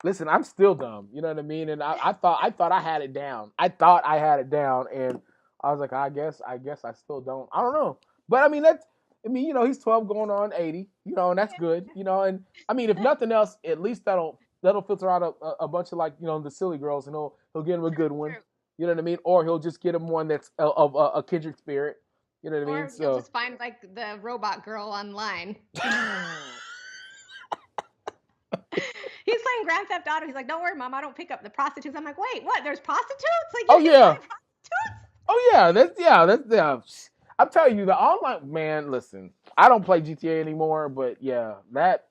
listen, I'm still dumb. You know what I mean? And I thought I had it down. I thought I had it down, and I was like, I guess I still don't. I don't know. But I mean, you know, he's 12 going on 80. You know, and that's good. You know, and I mean, if nothing else, at least that'll filter out a bunch of, like, you know, the silly girls, and he'll get him a good one. True. You know what I mean? Or he'll just get him one that's of a kindred spirit. You know what I mean? Or you'll just find like the robot girl online. He's playing Grand Theft Auto. He's like, "Don't worry, Mom, I don't pick up the prostitutes." I'm like, "Wait, what? There's prostitutes? Like, oh you yeah, prostitutes?" oh yeah, that's. I'm telling you, the online man. Listen, I don't play GTA anymore, but yeah, that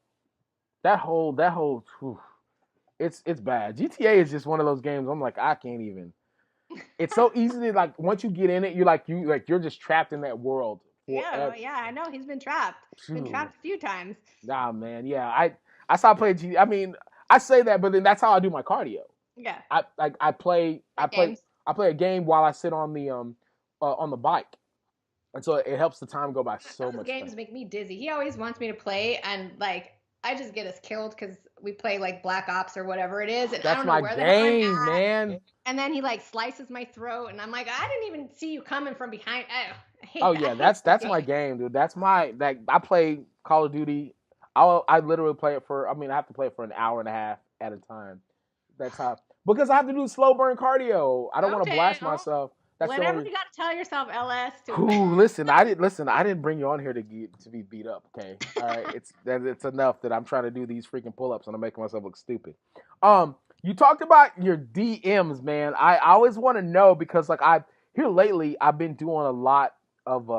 whole whew, it's bad. GTA is just one of those games. I'm like, I can't even. It's so easy to, like, once you get in it, you're just trapped in that world. Yeah, I know. He's been trapped. Been trapped a few times. Nah, man, yeah. I stopped playing GTA. I mean, I say that, but then that's how I do my cardio. Yeah. I play a game while I sit on the bike. And so it helps the time go by so much. Those games make me dizzy. He always wants me to play, and like I just get us killed because we play like Black Ops or whatever it is, and I don't know where the hell I'm at. Man. And then he like slices my throat, and I'm like, I didn't even see you coming from behind. I hate that. Yeah, that's my game, dude. That's my I play Call of Duty. I literally play it for. I mean, I have to play it for an hour and a half at a time. That's how, because I have to do slow burn cardio. I don't want to blast myself. That's whatever you got to tell yourself, LS. Ooh, listen, I didn't bring you on here to be beat up. Okay, all right, it's enough that I'm trying to do these freaking pull-ups and I'm making myself look stupid. You talked about your DMs, man. I always want to know, because like here lately I've been doing a lot of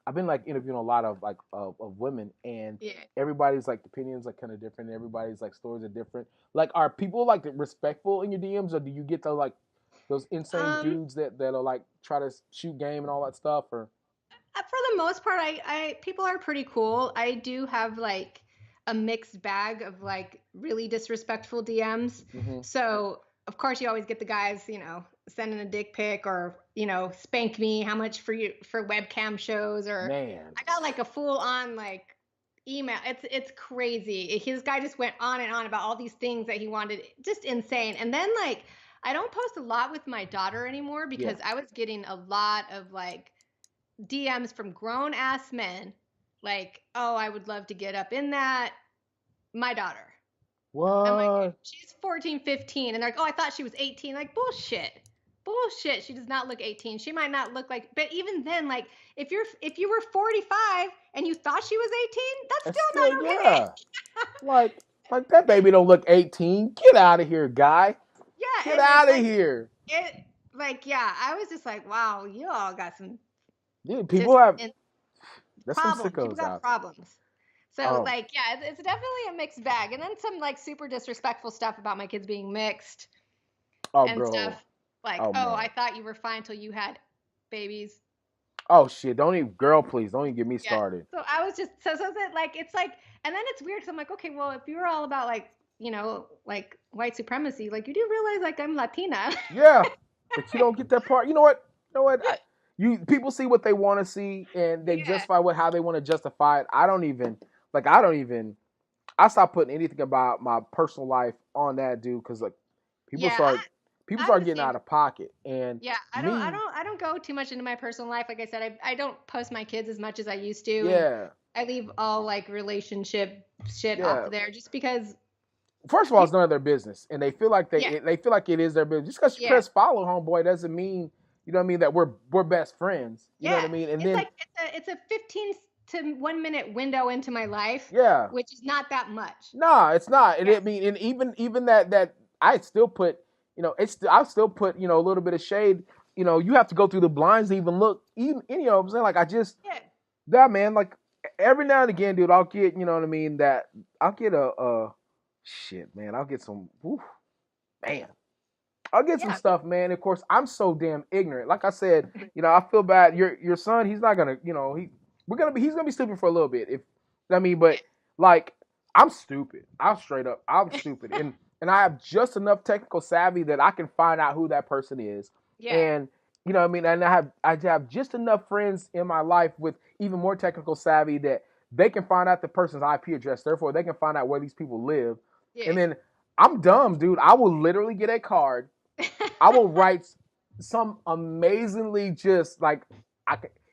I've been like interviewing a lot of like of women, and everybody's like opinions like kind of different. Everybody's like stories are different. Like, are people like respectful in your DMs, or do you get to like those insane dudes that'll like try to shoot game and all that stuff? Or for the most part, I people are pretty cool. I do have like a mixed bag of like really disrespectful DMs. Mm-hmm. So of course you always get the guys, you know, sending a dick pic, or, you know, spank me, how much for webcam shows, or man. I got like a full on like email. It's crazy. His guy just went on and on about all these things that he wanted, just insane. And then like I don't post a lot with my daughter anymore, because I was getting a lot of like DMs from grown ass men like, "Oh, I would love to get up in that." My daughter. What? I'm like, she's 14, 15. And they're like, "Oh, I thought she was 18. Like, bullshit. She does not look 18. She might not look like, but even then, like, if you were 45 and you thought she was 18, that's still not okay. Yeah. like that baby don't look 18. Get out of here, guy. Yeah. Get out of here. I was just like, wow, you all got some. Dude, people have problems. People got problems. So it's definitely a mixed bag. And then some like super disrespectful stuff about my kids being mixed stuff. Like, I thought you were fine till you had babies. Oh shit! Please don't even get me started. So I was just it's like, and then it's weird because I'm like, okay, well, if you were all about like, you know, like white supremacy, like you do realize like I'm Latina. Yeah, but you don't get that part. You know what? People see what they want to see, and they justify how they want to justify it. I stopped putting anything about my personal life on that, dude, because like people start getting out of pocket. And I don't go too much into my personal life. Like I said, I don't post my kids as much as I used to. Yeah, I leave all like relationship shit off of there, just because. First of all, it's none of their business, and they feel like they feel like it is their business. Just because you press follow, homeboy, doesn't mean, you know what I mean, that we're best friends. You know what I mean? And then it's a 15 to 1 minute window into my life. Yeah, which is not that much. No, it's not. And I mean, and even that I still put, you know, I still put, you know, a little bit of shade. You know, you have to go through the blinds to even look. Even, you know what I'm saying? Like, I just that, man. Like, every now and again, dude, I'll get, you know what I mean, that I'll get shit, man. I'll get some. Man. I'll get some stuff, man. Of course, I'm so damn ignorant. Like I said, you know, I feel bad. Your son, he's not gonna, you know, he's gonna be stupid for a little bit. But like, I'm stupid. I'm stupid, and I have just enough technical savvy that I can find out who that person is. Yeah. And you know what I mean? And I have just enough friends in my life with even more technical savvy that they can find out the person's IP address. Therefore, they can find out where these people live. Yeah. And then I'm dumb, dude. I will literally get a card. I will write some amazingly just like,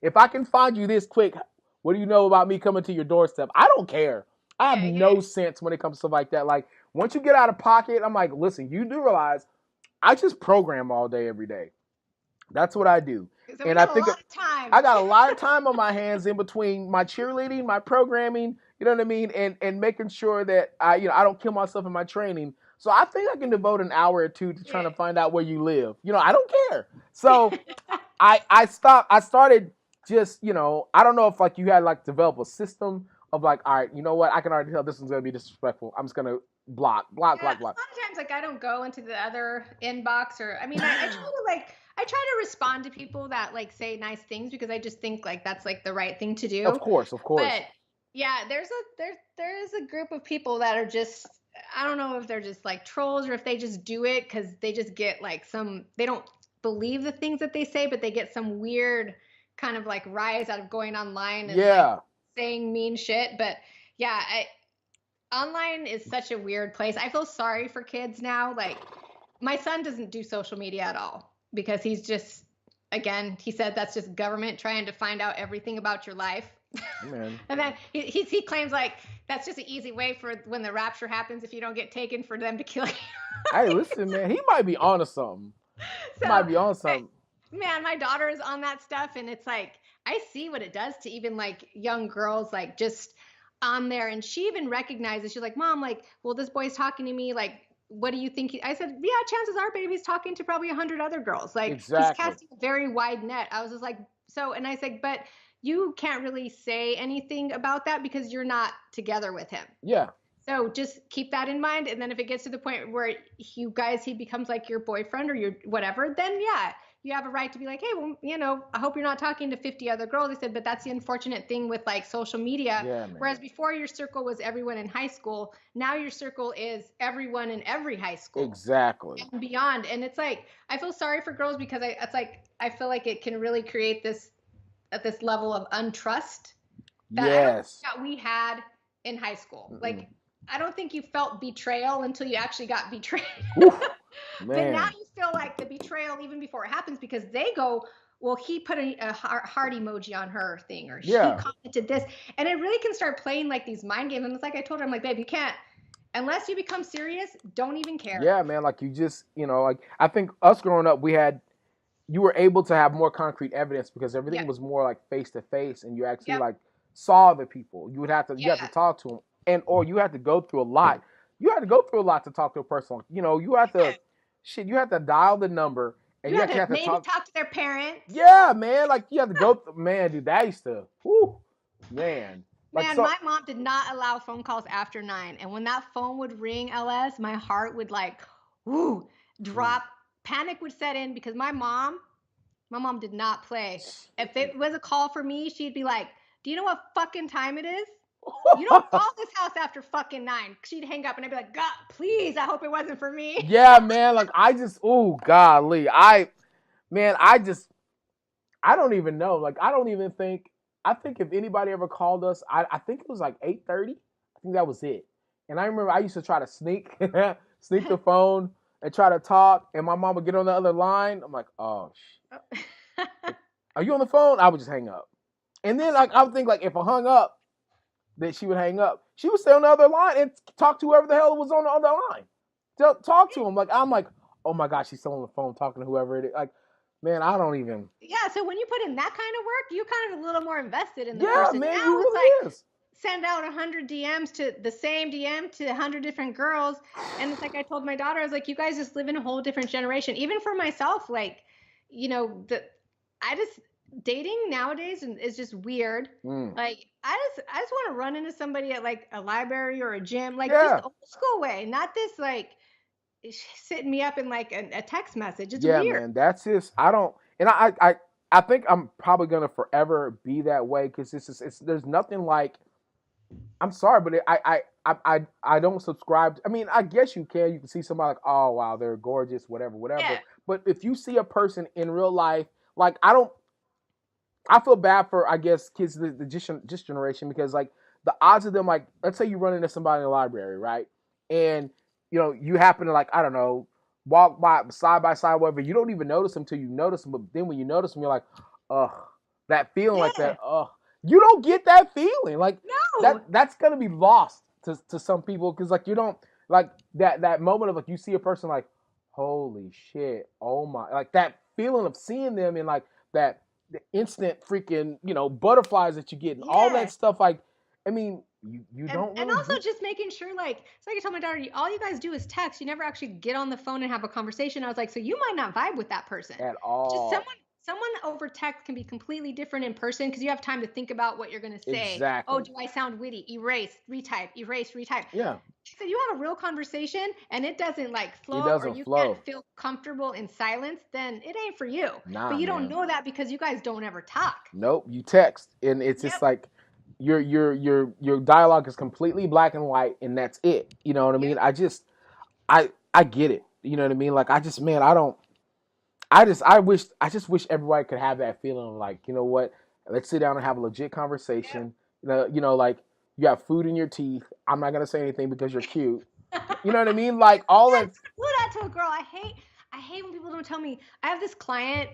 if I can find you this quick, what do you know about me coming to your doorstep? I don't care. I have no sense when it comes to stuff like that. Like, once you get out of pocket, I'm like, listen, you do realize I just program all day, every day. That's what I do. So and I think I got a lot of time on my hands in between my cheerleading, my programming, you know what I mean, and making sure that I don't kill myself in my training. So I think I can devote an hour or two to trying to find out where you live. I don't care. So I started just, I don't know if like you had like develop a system of like, all right, you know what, I can already tell this one's gonna be disrespectful. I'm just gonna block. Sometimes like I don't go into the other inbox or I try to respond to people that like say nice things because I just think like that's like the right thing to do. Of course. But yeah, there is a group of people that are just, I don't know if they're just like trolls or if they just do it because they just get like they don't believe the things that they say, but they get some weird kind of like rise out of going online and like saying mean shit. But yeah, online is such a weird place. I feel sorry for kids now. Like my son doesn't do social media at all because he's just, again, he said that's just government trying to find out everything about your life. And then he claims like that's just an easy way for when the rapture happens if you don't get taken for them to kill you. Hey, listen, man, he might be onto something. Man, my daughter is on that stuff and it's like I see what it does to even like young girls like just on there, and she even recognizes, she's like, Mom, like, well, this boy's talking to me, like, what do you think? I said, yeah, chances are baby's talking to probably 100 other girls. Like he's casting a very wide net. I was just like, and I said, but you can't really say anything about that because you're not together with him. Yeah. So just keep that in mind. And then if it gets to the point where he becomes like your boyfriend or your whatever, then yeah, you have a right to be like, hey, well, I hope you're not talking to 50 other girls. I said, but that's the unfortunate thing with like social media. Yeah, whereas before your circle was everyone in high school. Now your circle is everyone in every high school. Exactly. And beyond. And it's like, I feel sorry for girls because I feel like it can really create this level of untrust that we had in high school. Mm-hmm. Like, I don't think you felt betrayal until you actually got betrayed. But now you feel like the betrayal even before it happens because they go, well, he put a heart emoji on her thing or she commented this. And it really can start playing like these mind games. And it's like I told her, I'm like, babe, you can't, unless you become serious, don't even care. Yeah, man. Like you just, like I think us growing up, you were able to have more concrete evidence because everything was more like face to face and you actually like saw the people. You would have to, you have to talk to them or you had to go through a lot. You had to go through a lot to talk to a person. You have to, you have to dial the number and you have to maybe talk to their parents. Yeah, man. Like you have to go through, man, dude, that used to, man. Like, my mom did not allow phone calls after 9. And when that phone would ring, LS, my heart would like, drop. Panic would set in because my mom did not play. If it was a call for me, she'd be like, do you know what fucking time it is? You don't call this house after fucking 9. She'd hang up and I'd be like, God, please, I hope it wasn't for me. Yeah, man. Like I just, golly. I don't even know. Like I don't even think, I think if anybody ever called us, I think it was like 8:30. I think that was it. And I remember I used to try to sneak the phone and try to talk, and my mom would get on the other line. I'm like, oh, shit. Are you on the phone? I would just hang up. And then like I would think like if I hung up, then she would hang up. She would stay on the other line and talk to whoever the hell was on the other line. Talk to him. Like I'm like, oh my gosh, she's still on the phone talking to whoever it is. Like, man, I don't even. Yeah, so when you put in that kind of work, you kind of a little more invested in the person. Man, now you really is. Send out 100 DMs to the same DM to 100 different girls. And it's like I told my daughter, I was like, you guys just live in a whole different generation. Even for myself, like, dating nowadays is just weird. Like, I just want to run into somebody at like a library or a gym, like just old school way, not this like sitting me up in like a text message. It's weird. Man, that's just, I don't, and I think I'm probably going to forever be that way because there's nothing like, I'm sorry, but I don't subscribe. I mean, I guess you can see somebody like, oh, wow, they're gorgeous, whatever. Yeah. But if you see a person in real life, like I feel bad for, I guess, kids this generation because like the odds of them, like, let's say you run into somebody in the library, right? And, you happen to, like, I don't know, walk by side, whatever. You don't even notice them till you notice them. But then when you notice them, you're like, ugh, that feeling like that, ugh. You don't get that feeling. Like, that's going to be lost to some people because, like, you don't, like, that moment of, like, you see a person like, holy shit, oh my, like, that feeling of seeing them and, like, the instant freaking, butterflies that you get and all that stuff. Like, I mean, you don't really. And also just making sure, like, so I can tell my daughter, all you guys do is text. You never actually get on the phone and have a conversation. I was like, so you might not vibe with that person at all. Just someone over text can be completely different in person because you have time to think about what you're going to say. Exactly. Oh, do I sound witty? Erase, retype, erase, retype. Yeah. So you have a real conversation and it doesn't like flow, or you can't feel comfortable in silence, then it ain't for you. But you don't know that because you guys don't ever talk. Nope, you text, and it's just like your dialogue is completely black and white, and that's it. You know what I mean? I just get it. You know what I mean? Like, I just wish everybody could have that feeling of, like, you know what? Let's sit down and have a legit conversation. Like, you have food in your teeth. I'm not gonna say anything because you're cute. You know what I mean? Like, all that. Do that to a girl. I hate when people don't tell me. I have this client.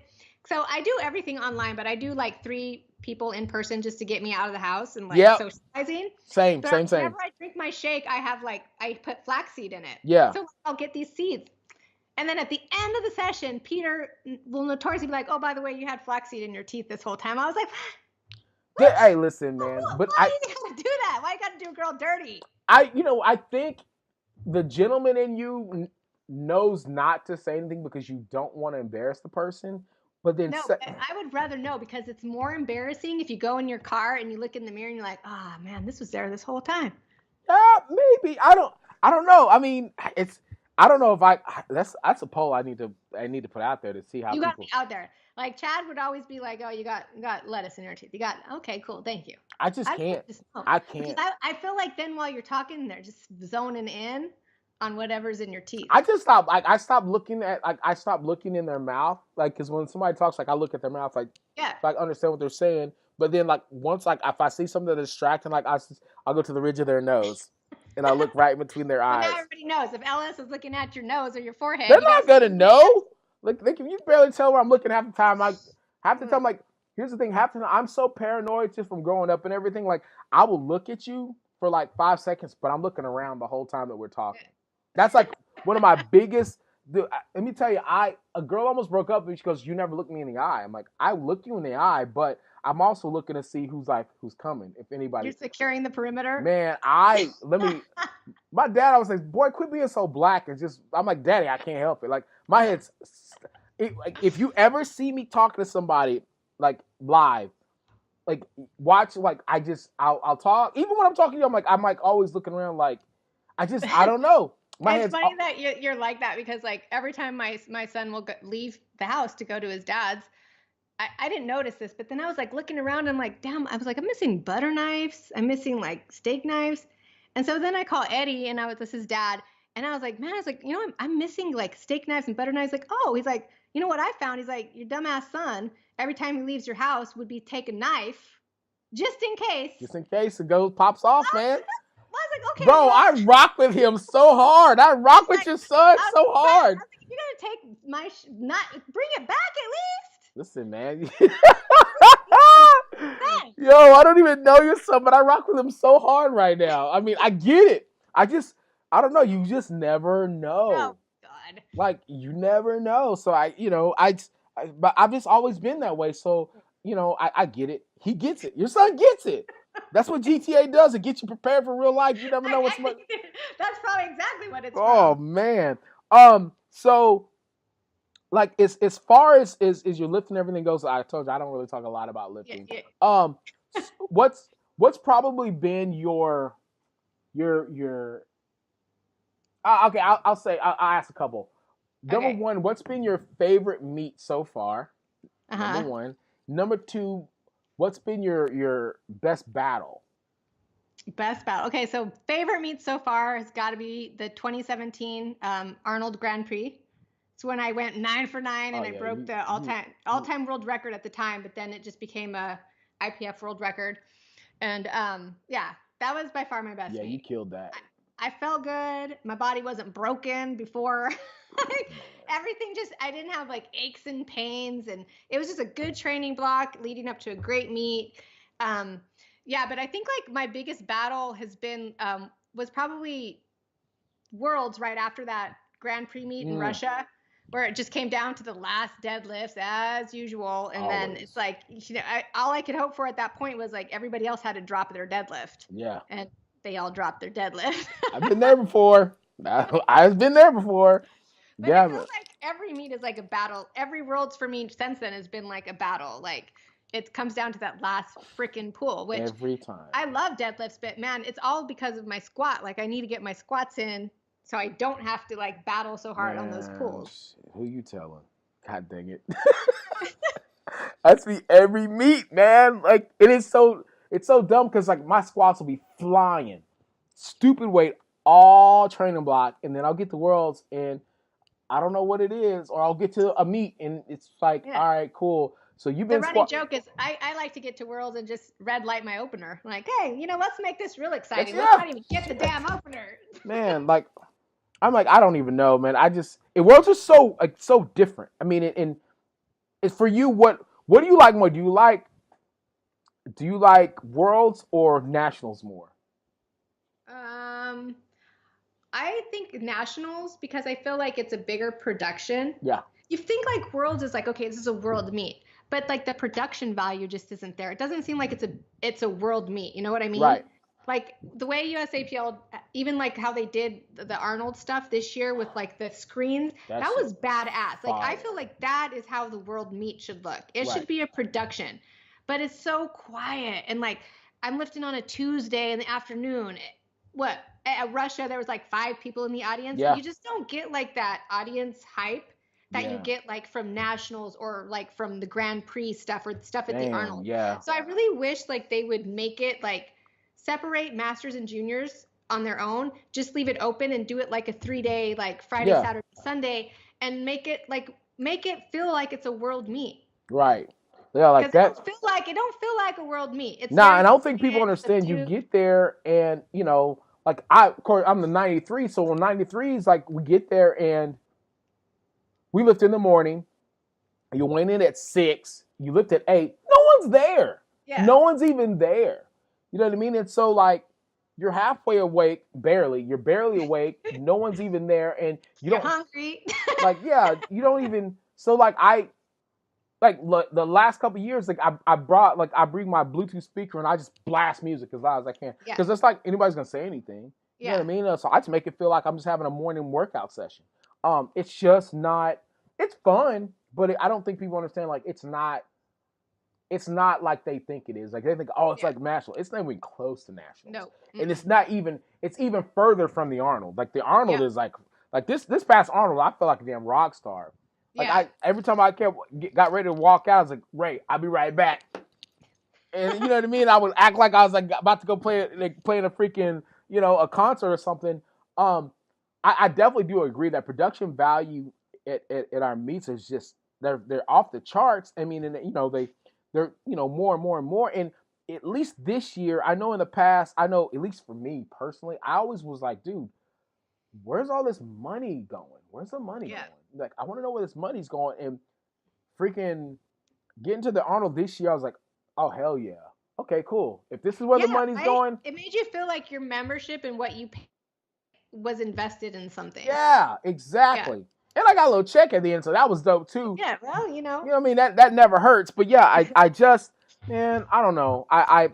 So I do everything online, but I do like 3 people in person just to get me out of the house and like socializing. Same. Whenever I drink my shake, I put flaxseed in it. Yeah. So I'll get these seeds. And then at the end of the session, Peter will notoriously be like, oh, by the way, you had flaxseed in your teeth this whole time. I was like, what? Hey, listen, man. But why you gotta do that? Why you gotta do a girl dirty? I think the gentleman in you knows not to say anything because you don't want to embarrass the person. But then I would rather know, because it's more embarrassing if you go in your car and you look in the mirror and you're like, oh man, this was there this whole time. Maybe. I don't know. I mean, I don't know if that's a poll I need to put out there to see how you got to be out there. Like, Chad would always be like, oh, you got lettuce in your teeth. Okay, cool, thank you. I can't. I can't. Because I feel like then while you're talking, they're just zoning in on whatever's in your teeth. I just stopped. Like, I stopped looking in their mouth. Like, because when somebody talks, like, I look at their mouth, like, so I understand what they're saying. But then, like, once, like, if I see something that's distracting, like, I'll go to the ridge of their nose. And I look right between their eyes. Now everybody knows. If Ellis is looking at your nose or your forehead, they're not gonna know. Like, you barely tell where I'm looking half the time. Like, half the time, like, here's the thing. Half the time, I'm so paranoid just from growing up and everything. Like, I will look at you for like 5 seconds, but I'm looking around the whole time that we're talking. That's like one of my biggest. Let me tell you, a girl almost broke up because she goes, "You never look me in the eye." I'm like, I look you in the eye, but I'm also looking to see who's coming. If anybody. You're securing the perimeter. Man, my dad always says, "Boy, quit being so black." And just, I'm like, "Daddy, I can't help it." Like, my head's. Like, if you ever see me talking to somebody like live, like, watch, like, I'll talk. Even when I'm talking to you, I'm like always looking around, like, I don't know. It's funny that you're like that, because like every time my son will leave the house to go to his dad's, I didn't notice this, but then I was like looking around and I'm like, damn, I was like, I'm missing butter knives. I'm missing like steak knives. And so then I call Eddie, and this is dad. And I was like, man, I'm missing like steak knives and butter knives. Like, oh, he's like, you know what I found? He's like, your dumbass son, every time he leaves your house, would be take a knife just in case. Just in case it pops off, man. I was like, okay. Bro, I rock with him so hard. I rock with your son so hard. I was like, you gotta take my bring it back at least. Listen, man. Yo, I don't even know your son, but I rock with him so hard right now. I mean, I get it. I don't know. You just never know. Oh God. Like, you never know. So but I've just always been that way. So, I get it. He gets it. Your son gets it. That's what GTA does. It gets you prepared for real life. You never know what's. That's probably exactly what it's. Oh from. Man. So, like, as far as your lifting and everything goes, I told you I don't really talk a lot about lifting. Yeah. What's probably been your okay, I'll say I'll ask a couple. Number one, what's been your favorite meet so far? Number one. Number two, what's been your best battle? Best battle. Okay, so favorite meet so far has got to be the 2017 Arnold Grand Prix. It's when I went 9 for 9 and I broke the all-time world record at the time, but then it just became a IPF world record. And that was by far my best Yeah, meet. you killed that. I felt good. My body wasn't broken before. Like, everything just, I didn't have like aches and pains, and it was just a good training block leading up to a great meet. Yeah, but I think like my biggest battle has been, was probably Worlds right after that Grand Prix meet in Russia, where it just came down to the last deadlifts as usual. And then it's like, all I could hope for at that point was like everybody else had to drop their deadlift. Yeah. And they all dropped their deadlift. I've been there before. I've been there before. But it feels like every meet is like a battle. Every Worlds for me since then has been like a battle. Like, it comes down to that last freaking pull, which every time. I love deadlifts, but man, it's all because of my squat. Like, I need to get my squats in so I don't have to like battle so hard on those pulls. Who you telling? God dang it. That's me every meet, man. Like, it's so dumb because like my squats will be flying. Stupid weight, all training block, and then I'll get to Worlds and I don't know what it is, or I'll get to a meet and it's like, all right, cool. So you've been. The running joke is I like to get to Worlds and just red light my opener. I'm like, hey, let's make this real exciting. Let's not even get the damn opener. Man, like, I'm like, I don't even know, man. Worlds are so different. I mean, and it's for you. What do you like more? Do you like Worlds or Nationals more? I think Nationals, because I feel like it's a bigger production. Yeah. You think like Worlds is like, okay, this is a world meet, but like the production value just isn't there. It doesn't seem like it's a world meet. You know what I mean? Right. Like the way USAPL, even like how they did the Arnold stuff this year with like the screens, that was badass. Like, I feel like that is how the world meet should look. It should be a production, but it's so quiet. And like, I'm lifting on a Tuesday in the afternoon. At Russia, there was like 5 people in the audience. Yeah. You just don't get like that audience hype that you get like from Nationals or like from the Grand Prix stuff or stuff at the Arnold. Yeah. So I really wish like they would make it like separate Masters and Juniors on their own. Just leave it open and do it like a 3-day, like Friday, Saturday, Sunday, and make it feel like it's a world meet. Right. Yeah, like that. It don't feel like a world meet. It's and I don't think people understand. You get there and like of course I'm the 93, so on 93s, like we get there and we lift in the morning. You went in at 6. You lift at 8. No one's there. Yeah. No one's even there. You know what I mean? And so like you're halfway awake, barely. You're barely awake. No one's even there, and you're hungry. Like you don't even. So like the last couple of years, like I bring my Bluetooth speaker and I just blast music as loud as I can because it's like anybody's gonna say anything. You know what I mean? So I just make it feel like I'm just having a morning workout session. It's just not. It's fun, but I don't think people understand. Like it's not like they think it is. Like they think, oh, it's like National. It's not even close to National. No, and it's not even. It's even further from the Arnold. Like the Arnold is like this past Arnold, I felt like a damn rock star. Like every time I got ready to walk out, I was like, Ray, I'll be right back. And you know what I mean? I would act like I was like about to go playing a freaking, a concert or something. I definitely do agree that production value at our meets is just they're off the charts. I mean, and they're more and more and more. And at least this year, I know in the past, at least for me personally, I always was like, dude, where's all this money going? Where's the money going? Like, I want to know where this money's going. And freaking getting to the Arnold this year, I was like, oh, hell yeah. Okay, cool. If this is where the money's going. It made you feel like your membership and what you paid was invested in something. Yeah, exactly. Yeah. And I got a little check at the end, so that was dope too. Yeah, well, You know what I mean? That never hurts. But yeah, I just, man, I don't know. I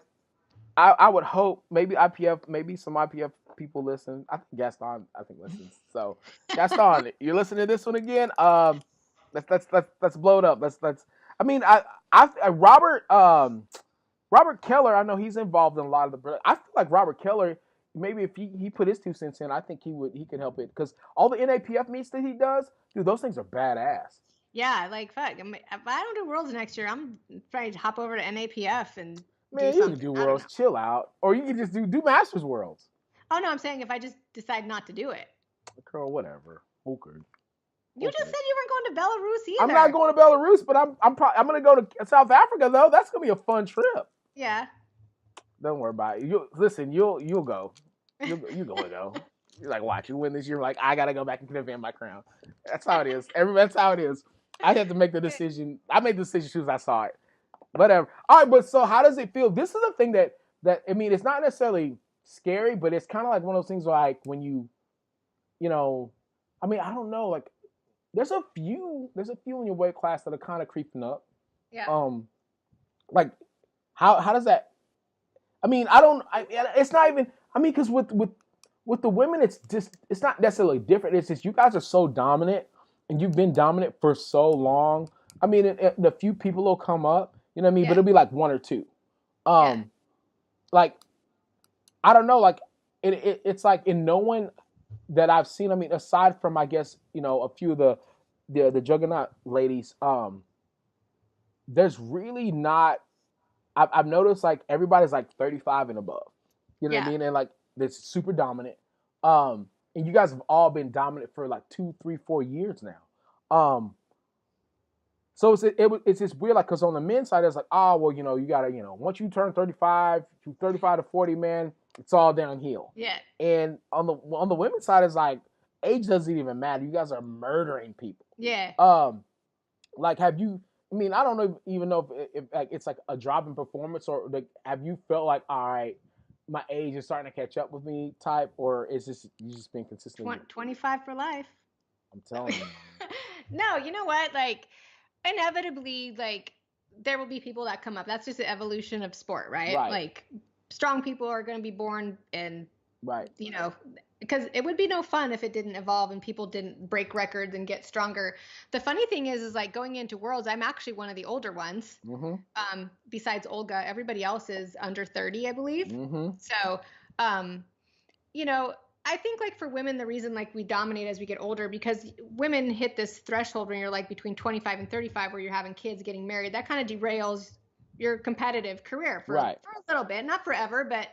would hope maybe some IPF people listen. I think Gaston listens. So Gaston, you're listening to this one again? Let's blow it up. Let's. I mean, Robert Keller. I know he's involved in a lot of the. I feel like Robert Keller. Maybe if he put his 2 cents in, I think he could help it because all the NAPF meets that he does, dude, those things are badass. Yeah, like fuck. If I don't do Worlds next year, I'm trying to hop over to NAPF and. Man, you can do Worlds, chill out, or you can just do Masters Worlds. Oh no, I'm saying if I just decide not to do it. Girl, whatever. Okay. You just said you weren't going to Belarus either. I'm not going to Belarus, but I'm going to go to South Africa though. That's going to be a fun trip. Yeah. Don't worry about it. You'll go. You gonna go. You're like, watch, you win this year. Like, I gotta go back and defend my crown. That's how it is. That's how it is. I had to make the decision. I made the decision as soon as I saw it. Whatever. All right, but so how does it feel? This is the thing that I mean, it's not necessarily scary, but it's kind of like one of those things like when you know, I mean, I don't know, like there's a few in your weight class that are kind of creeping up. Yeah. Like how does that? I mean, it's not even. I mean, because with the women, it's not necessarily different. It's just you guys are so dominant, and you've been dominant for so long. I mean, the few people will come up, you know what I mean, but it'll be like one or two. Like I don't know, like it's like in no one that I've seen. I mean, aside from I guess a few of the Juggernaut ladies, there's really not. I've noticed like everybody's like 35 and above. You know what I mean? And like they're super dominant. And you guys have all been dominant for like 2, 3, 4 years now. So it's just weird, like, because on the men's side, it's like, oh, well, you gotta, once you turn 35, from 35 to 40, man, it's all downhill. Yeah. And on the women's side, it's like age doesn't even matter. You guys are murdering people. Yeah. Like, have you? I mean, I don't even know if like, it's like a drop in performance, or like, have you felt like, all right, my age is starting to catch up with me type, or is this you just been consistent? 25 for life. I'm telling you. No, you know what? Like, inevitably, like, there will be people that come up. That's just the evolution of sport, right? Like, strong people are going to be born and, because it would be no fun if it didn't evolve and people didn't break records and get stronger. The funny thing is like going into Worlds, I'm actually one of the older ones. Mm-hmm. Besides Olga, everybody else is under 30, I believe. Mm-hmm. So, I think like for women, the reason like we dominate as we get older, because women hit this threshold when you're like between 25 and 35, where you're having kids, getting married, that kind of derails your competitive career for a little bit, not forever, but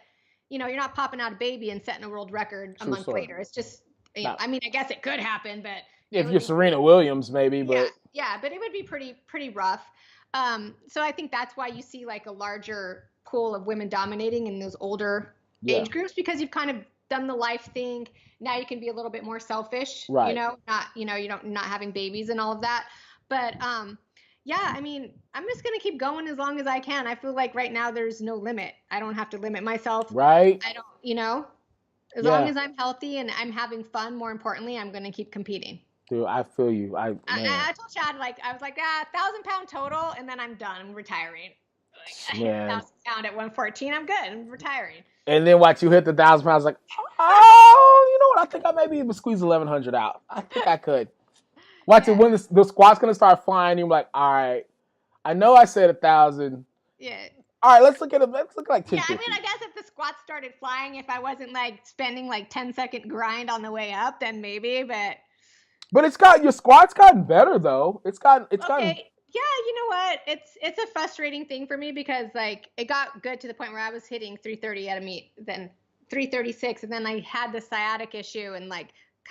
you're not popping out a baby and setting a world record a month later. It's just, I mean, I guess it could happen, but if you're Serena Williams, maybe, but but it would be pretty rough. So I think that's why you see like a larger pool of women dominating in those older age groups, because you've kind of done the life thing. Now you can be a little bit more selfish, not having babies and all of that. But, I mean, I'm just going to keep going as long as I can. I feel like right now there's no limit. I don't have to limit myself. Right. I don't, as long as I'm healthy and I'm having fun, more importantly, I'm going to keep competing. Dude, I feel you. I told Chad, like, I was like, 1,000-pound total, and then I'm done. I'm retiring. Like, 1,000 pound at 114, I'm good. I'm retiring. And then watch you hit the 1,000 pounds, like, oh, you know what? I think I maybe even squeeze 1,100 out. I think I could. Watch it when the squat's gonna start flying. You're like, all right, I know I said 1,000. Yeah. All right, let's look like 1050. Yeah, I mean, I guess if the squats started flying, if I wasn't like spending like 10-second grind on the way up, then maybe. But your squat's gotten better though. It's gotten. Yeah, you know what? It's a frustrating thing for me, because like it got good to the point where I was hitting 330 at a meet, then 336, and then I had the sciatic issue, and like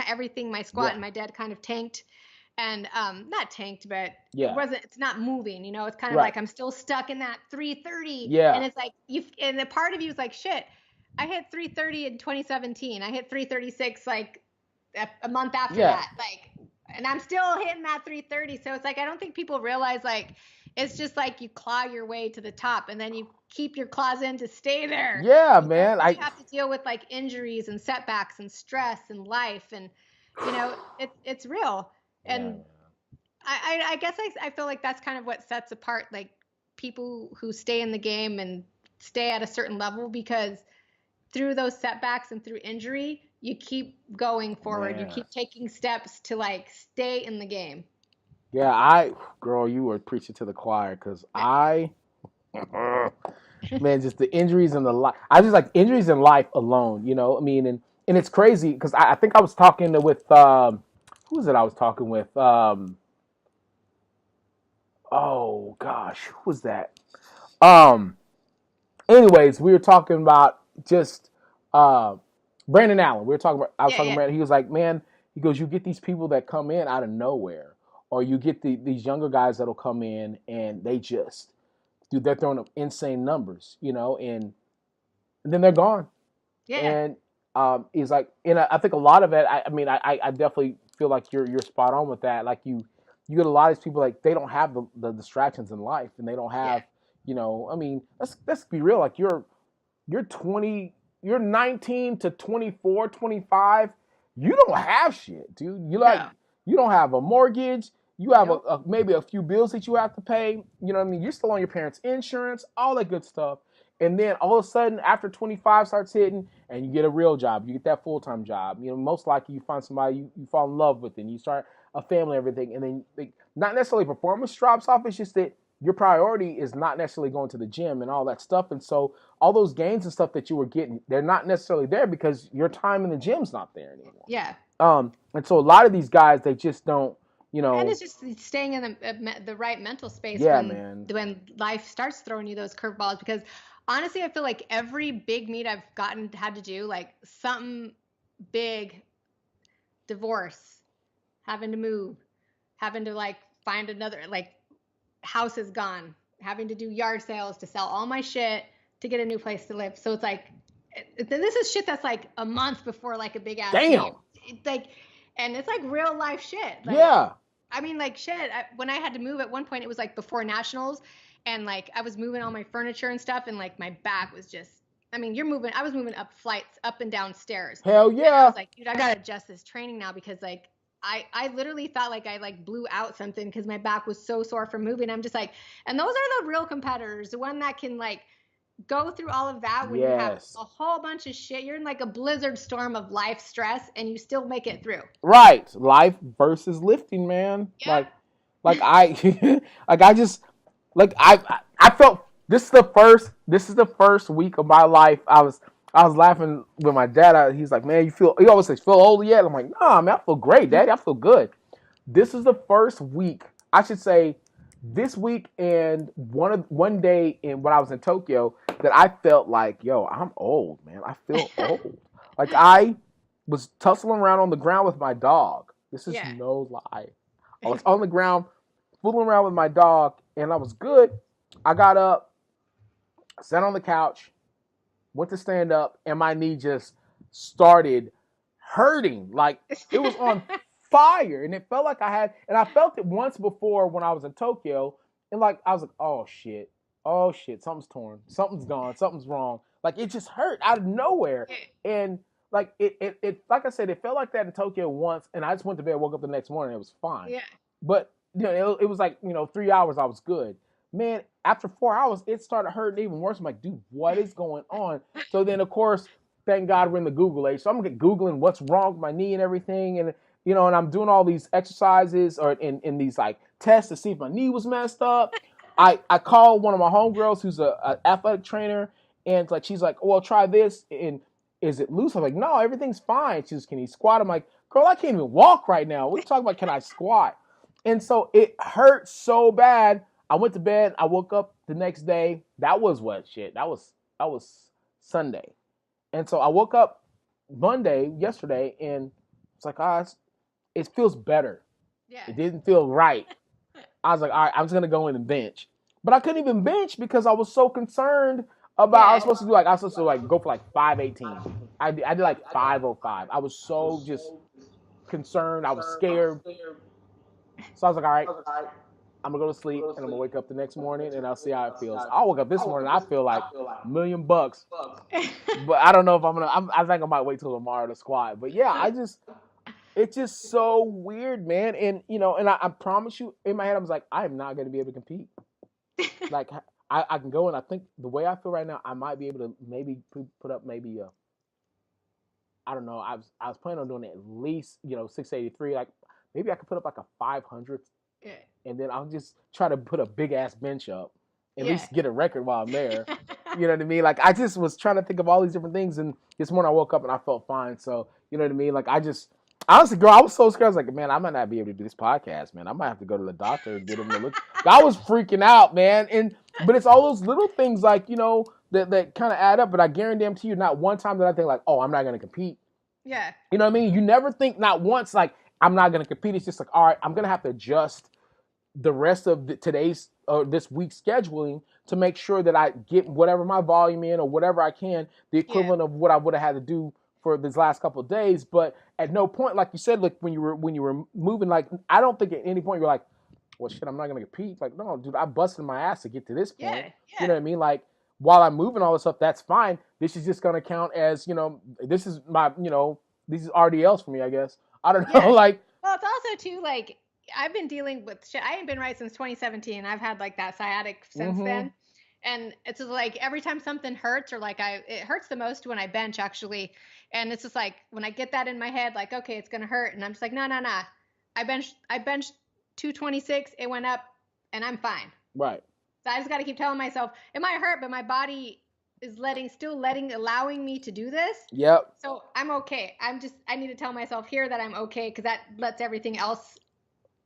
everything, my squat and my dead kind of tanked. And not tanked, but it's not moving, it's kind of like I'm still stuck in that 330. Yeah. And it's like and the part of you is like, shit, I hit 330 in 2017. I hit 336 like a month after that. Like, and I'm still hitting that 330. So it's like, I don't think people realize, like, it's just like you claw your way to the top and then you keep your claws in to stay there. Yeah, man. You have to deal with like injuries and setbacks and stress and life. And, it's real. And I guess I feel like that's kind of what sets apart like people who stay in the game and stay at a certain level, because through those setbacks and through injury, you keep going forward. Yeah. You keep taking steps to like stay in the game. Yeah, girl, you were preaching to the choir, because man, just the injuries in the life. I just like injuries in life alone, I mean, and it's crazy because I think I was talking with who was it I was talking with? Oh gosh, who was that? Anyways, we were talking about just Brandon Allen. I was talking to Brandon. He was like, man, he goes, you get these people that come in out of nowhere, or you get these younger guys that'll come in and they're throwing up insane numbers, and and then they're gone. Yeah. And he's like, and I think a lot of it. I definitely feel like you're spot on with that. Like you get a lot of these people like they don't have the distractions in life, and they don't have, I mean, let's be real. Like you're 20, you're 19 to 24, 25. You don't have shit, dude. You don't have a mortgage. You have maybe a few bills that you have to pay. You know what I mean? You're still on your parents' insurance, all that good stuff. And then all of a sudden, after 25 starts hitting, and you get a real job, you get that full-time job. Most likely you find somebody you fall in love with, and you start a family, everything. And then not necessarily performance drops off. It's just that your priority is not necessarily going to the gym and all that stuff. And so all those gains and stuff that you were getting, they're not necessarily there because your time in the gym's not there anymore. Yeah. And so a lot of these guys, they just don't, And it's just staying in the right mental space when life starts throwing you those curveballs. Because honestly, I feel like every big meet I've had to do, like something big, divorce, having to move, having to like find another, like house is gone, having to do yard sales to sell all my shit to get a new place to live. So it's like, this is shit that's like a month before like a big ass damn. It's like, and it's like real life shit. Like, yeah. I mean, like shit. When I had to move at one point, it was like before nationals, and like I was moving all my furniture and stuff, and like my back was just. I mean, I was moving up flights, up and down stairs. Hell yeah. And I was like, dude, I gotta adjust this training now because like I literally thought like I like blew out something because my back was so sore from moving. I'm just like, and those are the real competitors, the one that can like go through all of that when you have a whole bunch of shit. You're in like a blizzard storm of life stress and you still make it through. Right. Life versus lifting, man. Yeah. Like I I felt this is the first week of my life. I was laughing with my dad. He's like, man, he always says, feel old yet? I'm like, nah, man, I feel great, Daddy. I feel good. This is the first week, I should say, this week and one day when I was in Tokyo that I felt like, yo, I'm old, man. I feel old. Like I was tussling around on the ground with my dog. This is no lie. I was on the ground fooling around with my dog, and I was good. I got up, sat on the couch, went to stand up, and my knee just started hurting. Like it was on fire, and it felt like I felt it once before when I was in Tokyo, and like I was like, oh shit, something's torn, something's gone, something's wrong. Like it just hurt out of nowhere, and like it like I said, it felt like that in Tokyo once, and I just went to bed, woke up the next morning, it was fine. Yeah. But it was like 3 hours I was good. Man, after 4 hours, it started hurting even worse. I'm like, dude, what is going on? So then, of course, thank God we're in the Google age. So I'm Googling what's wrong with my knee and everything. And, and I'm doing all these exercises or in these like tests to see if my knee was messed up. I called one of my homegirls who's an athletic trainer. And like she's like, well, try this. And is it loose? I'm like, no, everything's fine. She's can you squat? I'm like, girl, I can't even walk right now. What are you talking about? Can I squat? And so it hurt so bad. I went to bed. I woke up the next day. That was That was Sunday. And so I woke up yesterday, and it's like, it feels better. Yeah. It didn't feel right. I was like, all right, I'm just going to go in and bench. But I couldn't even bench because I was so concerned about, I was supposed to go for like 518. I did like 505. I was so just concerned. I was scared. So I was like, all right, I'm going to go to sleep, and I'm going to wake up the next morning, and I'll see how it feels. I woke up this morning, I feel like $1,000,000. But I don't know if I think I might wait till tomorrow to squat. But yeah, it's just so weird, man. And, and I promise you, in my head, I was like, I am not going to be able to compete. Like, I can go, and I think the way I feel right now, I might be able to maybe put up maybe I don't know. I was planning on doing at least, 683. Like, maybe I could put up like a 500. Yeah. And then I'll just try to put a big ass bench up, at least get a record while I'm there. You know what I mean? Like I just was trying to think of all these different things, and this morning I woke up and I felt fine. So you know what I mean? Like honestly, girl, I was so scared. I was like, man, I might not be able to do this podcast, man. I might have to go to the doctor and get him to look. I was freaking out, man. But it's all those little things like that kind of add up. But I guarantee you, not one time did I think like, oh, I'm not going to compete. Yeah. You know what I mean? You never think not once like I'm not going to compete. It's just like, all right, I'm going to have to adjust the rest of this week's scheduling to make sure that I get whatever my volume in or whatever I can, the equivalent of what I would have had to do for these last couple of days. But at no point, like you said, like when you were moving, like I don't think at any point you're like, well, shit, I'm not gonna compete. Like, no, dude, I busted my ass to get to this point. You know what I mean? Like, while I'm moving all this stuff, that's fine. This is just gonna count as, this is my, these is RDLs for me, I guess. I don't know, like. Well, it's also too like I've been dealing with shit. I ain't been right since 2017. I've had like that sciatic since then. And it's just like every time something hurts or like it hurts the most when I bench actually. And it's just like when I get that in my head, like, okay, it's going to hurt. And I'm just like, no. I benched 226. It went up and I'm fine. Right. So I just got to keep telling myself it might hurt, but my body is allowing me to do this. Yep. So I'm okay. I need to tell myself here that I'm okay. Cause that lets everything else.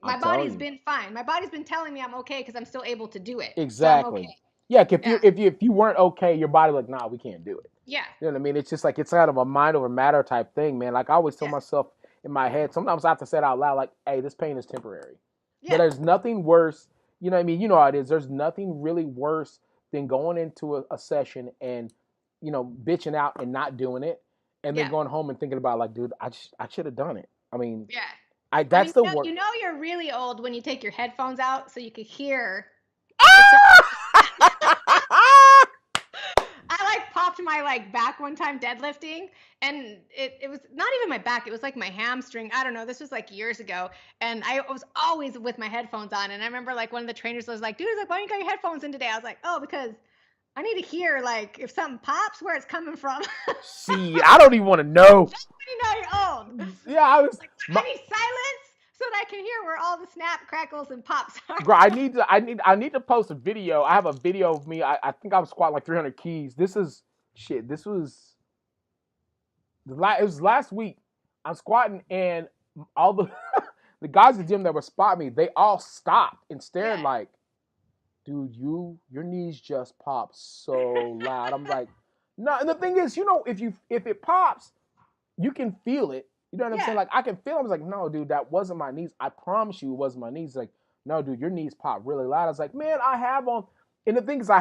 My body's been fine. My body's been telling me I'm okay because I'm still able to do it. Exactly. So okay. Yeah, if you weren't okay, your body like, nah, we can't do it. Yeah. You know what I mean? It's just like, it's kind of a mind over matter type thing, man. Like I always tell myself in my head, sometimes I have to say it out loud, like, hey, this pain is temporary. Yeah. But there's nothing worse, you know what I mean? You know how it is. There's nothing really worse than going into a session and, bitching out and not doing it. And then going home and thinking about like, dude, I should have done it. I mean, that's the worst. You know you're really old when you take your headphones out so you could hear. I like popped my like back one time deadlifting, and it was not even my back, it was like my hamstring. I don't know, this was like years ago, and I was always with my headphones on. And I remember like one of the trainers was like, dude, like, why don't you got your headphones in today? I was like, oh, because I need to hear like if something pops where it's coming from. See, I don't even want to know. Just when you know you're old. Yeah, I was like, I need silence so that I can hear where all the snap, crackles, and pops are. Bro, I need to post a video. I have a video of me. I think I was squatting like 300 keys. This was last week. I'm squatting and all the the guys at the gym that were spotting me, they all stopped and stared like, dude, your knees just popped so loud. I'm like, no. And the thing is, if it pops, you can feel it. You know what I'm saying? Like, I can feel it. I was like, no, dude, that wasn't my knees. I promise you it wasn't my knees. Like, no, dude, your knees pop really loud. I was like, man, I have on. And the thing is, I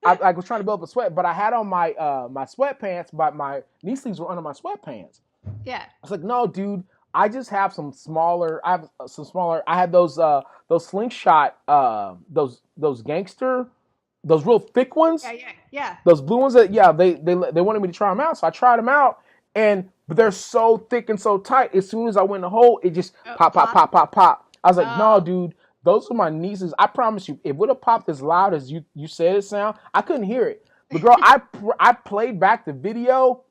was trying to build up a sweat, but I had on my my sweatpants, but my knee sleeves were under my sweatpants. Yeah. I was like, no, dude, I just have some smaller. I had those slingshot, those gangster, those real thick ones. Yeah. Those blue ones that they wanted me to try them out, so I tried them out, but they're so thick and so tight. As soon as I went in the hole, it just pop. I was like, no, dude, those are my nieces. I promise you, it would have popped as loud as you said it sound. I couldn't hear it. But girl, I played back the video.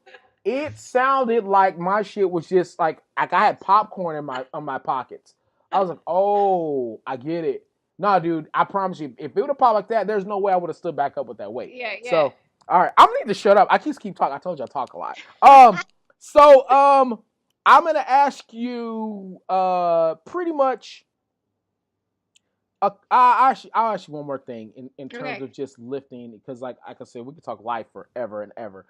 It sounded like my shit was just like I had popcorn in my pockets. I was like, oh, I get it. No, dude, I promise you, if it would have popped like that, there's no way I would have stood back up with that weight. Yeah. So, all right, I'm gonna need to shut up. I just keep talking. I told you I talk a lot. I'm gonna ask you pretty much. I'll ask you one more thing in terms of just lifting, because like I said, we could talk life forever and ever.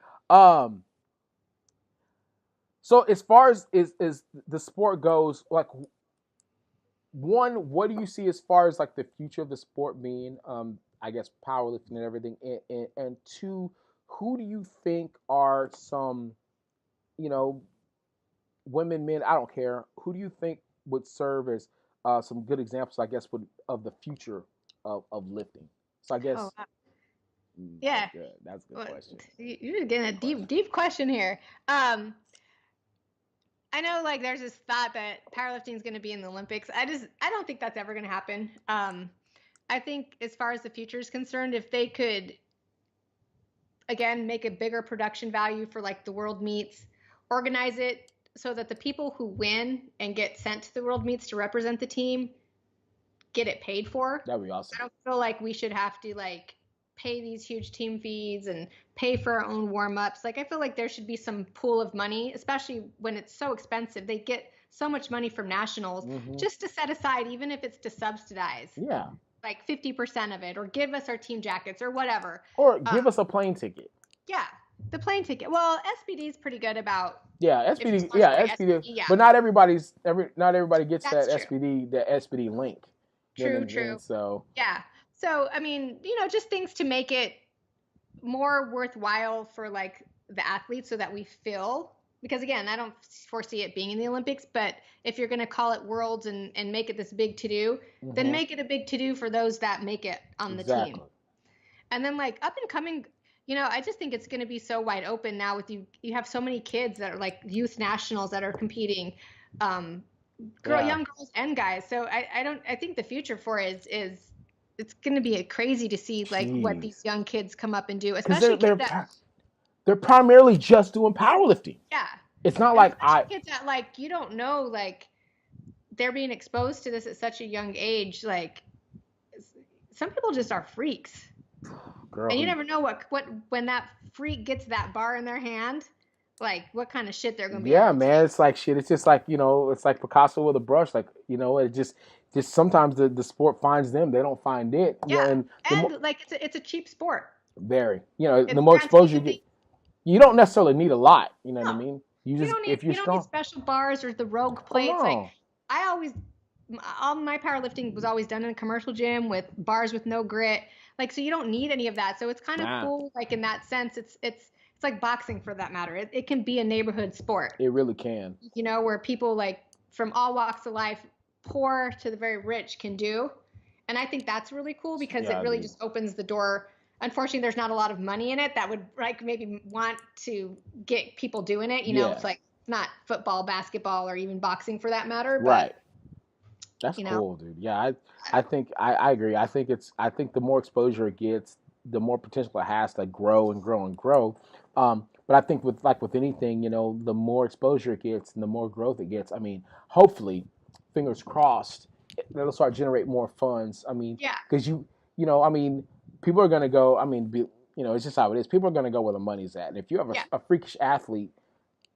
So as far as the sport goes, like, one, what do you see as far as like the future of the sport being? I guess powerlifting and everything, and two, who do you think are some, women, men, I don't care. Who do you think would serve as some good examples, I guess, of the future of lifting? So I guess. Oh, wow. Yeah. That's a good question. You're getting a deep question here. I know, like, there's this thought that powerlifting is going to be in the Olympics. I don't think that's ever going to happen. I think as far as the future is concerned, if they could, again, make a bigger production value for like the world meets, organize it so that the people who win and get sent to the world meets to represent the team get it paid for. That'd be awesome. I don't feel like we should have to like pay these huge team fees and pay for our own warm-ups. Like, I feel like there should be some pool of money, especially when it's so expensive. They get so much money from nationals just to set aside, even if it's to subsidize. Yeah. Like 50% of it, or give us our team jackets or whatever. Or give us a plane ticket. Yeah. The plane ticket. Well, SPD is pretty good about. Yeah, SPD. Yeah, SPD. Yeah. But not everybody gets that true. SPD link. True. So. Yeah. So, I mean, just things to make it more worthwhile for like the athletes so that we feel, because again, I don't foresee it being in the Olympics, but if you're going to call it worlds and make it this big to do, then make it a big to do for those that make it on the team. And then like up and coming, I just think it's going to be so wide open now with you have so many kids that are like youth nationals that are competing, young girls and guys. So I think the future for it is it's going to be crazy to see like what these young kids come up and do, especially they're primarily just doing powerlifting. Yeah. It's not like kids that like, you don't know, like they're being exposed to this at such a young age. Like some people just are freaks. Girl. And you never know what when that freak gets that bar in their hand, like what kind of shit they're going to be. Yeah, man. It's like shit. It's just like, it's like Picasso with a brush. Like, it just sometimes the sport finds them. They don't find it. Yeah. And like it's a cheap sport. Very. The more exposure you get, you don't necessarily need a lot. You know what I mean? You don't need special bars or the rogue plates. Like all my powerlifting was always done in a commercial gym with bars with no grit. Like, so you don't need any of that. So it's kind of cool. Like in that sense, it's like boxing for that matter. It can be a neighborhood sport. It really can. Where people like from all walks of life, poor to the very rich, can do. And I think that's really cool because it really just opens the door. Unfortunately, there's not a lot of money in it that would like maybe want to get people doing it. It's like not football, basketball, or even boxing for that matter. But, right. That's cool, dude. Yeah, I think I agree. I think the more exposure it gets, the more potential it has to grow and grow and grow. But I think with anything, the more exposure it gets and the more growth it gets. I mean, hopefully, fingers crossed, it'll start generating more funds. I mean, because people are gonna go. I mean, it's just how it is. People are gonna go where the money's at. And if you have a freakish athlete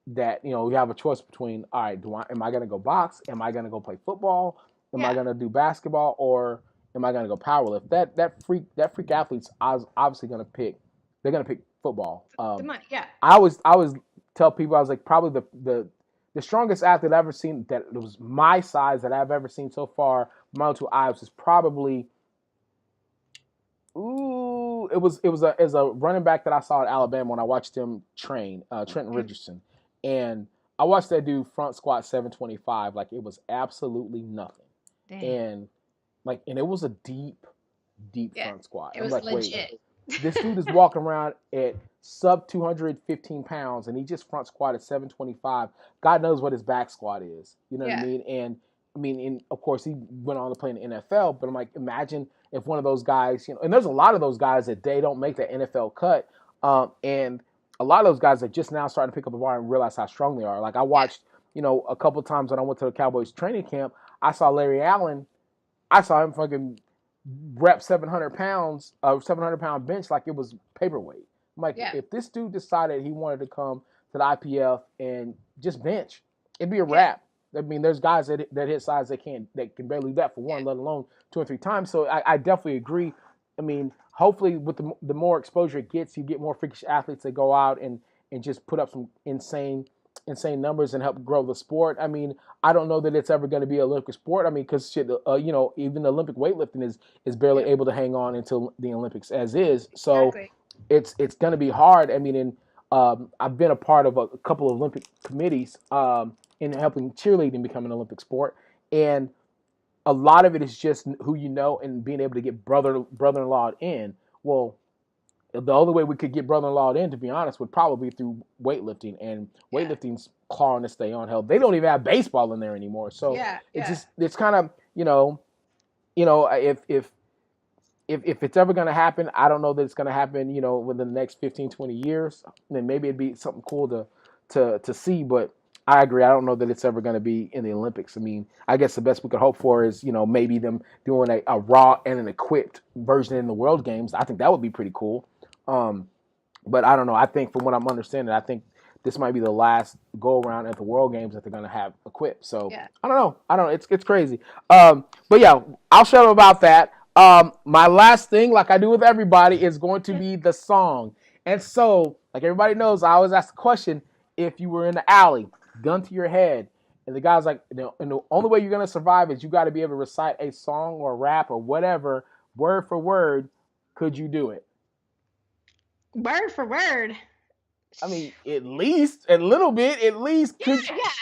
that you have a choice between, all right, am I gonna go box? Am I gonna go play football? Am I gonna do basketball, or am I gonna go powerlift? That freak athlete's obviously gonna pick. They're gonna pick football. The money, yeah. I always tell people, I was like, probably the strongest athlete I've ever seen that was my size that I've ever seen so far, my two eyes, is probably. It was a running back that I saw at Alabama when I watched him train, Trenton Richardson, and I watched that dude front squat 725 like it was absolutely nothing. Damn. And it was a deep front squat. It was like, legit. Wait, this dude is walking around at sub 215 pounds, and he just front squatted 725. God knows what his back squat is. You know what I mean? And of course, he went on to play in the NFL. But I'm like, imagine if one of those guys, and there's a lot of those guys that they don't make the NFL cut, and a lot of those guys that just now starting to pick up the bar and realize how strong they are. Like I watched, a couple of times when I went to the Cowboys training camp, I saw Larry Allen. I saw him fucking rep 700 pound bench like it was paperweight. I'm like, if this dude decided he wanted to come to the IPF and just bench, it'd be a wrap. I mean, there's guys that hit size that can barely do that for one, let alone 2 or 3 times. So I definitely agree. I mean, hopefully with the more exposure it gets, you get more freakish athletes that go out and just put up some insane numbers and help grow the sport. I mean, I don't know that it's ever going to be an Olympic sport. I mean, because even Olympic weightlifting is barely able to hang on until the Olympics as is. So it's going to be hard. I mean, I've been a part of a couple of Olympic committees in helping cheerleading become an Olympic sport, and a lot of it is just who you know and being able to get brother-in-law in. Well, the only way we could get brother-in-law in, to be honest, would probably be through weightlifting, and weightlifting's clawing to stay on. Hell, they don't even have baseball in there anymore. So it's kind of if it's ever going to happen, I don't know that it's going to happen, within the next 15, 20 years. Then maybe it'd be something cool to see, but I agree. I don't know that it's ever going to be in the Olympics. I mean, I guess the best we could hope for is, maybe them doing a raw and an equipped version in the World Games. I think that would be pretty cool. But I don't know. I think from what I'm understanding, I think this might be the last go around at the World Games that they're going to have equipped. So I don't know. It's crazy. But yeah, I'll shut up about that. My last thing, like I do with everybody, is going to be the song. And so, like everybody knows, I always ask the question, if you were in the alley, gun to your head, and the guy's like, and the only way you're going to survive is you got to be able to recite a song or rap or whatever word for word, could you do it? Word for word. I mean, at least a little bit. At least Yeah.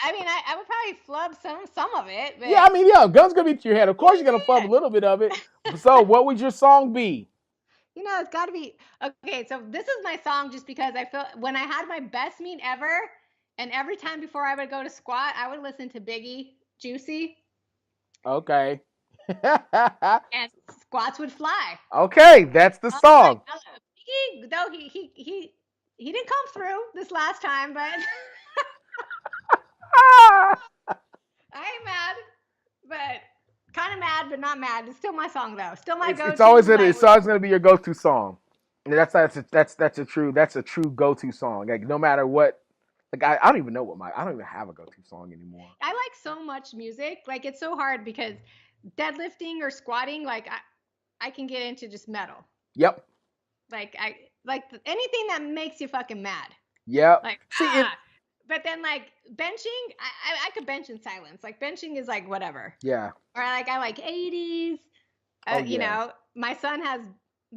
I mean, I would probably flub some of it. But yeah, I mean, yeah, gun's gonna be to your head. Of course, you're gonna flub a little bit of it. So, what would your song be? it's got to be okay. So this is my song, just because I feel when I had my best meat ever, and every time before I would go to squat, I would listen to Biggie, Juicy. Okay. And squats would fly. Okay, that's the song. Biggie, though he didn't come through this last time, but I ain't mad, but kind of mad, but not mad. It's still my song though. Still my go-to. It's always gonna be your go-to song. That's a true go-to song. Like no matter what. Like I don't even know I don't even have a go-to song anymore. I like so much music. Like it's so hard because deadlifting or squatting, like I can get into just metal. Yep. Like anything that makes you fucking mad. Yep. Like but then like benching, I could bench in silence. Like benching is like whatever. Yeah. Or like I like 80s. You know, my son has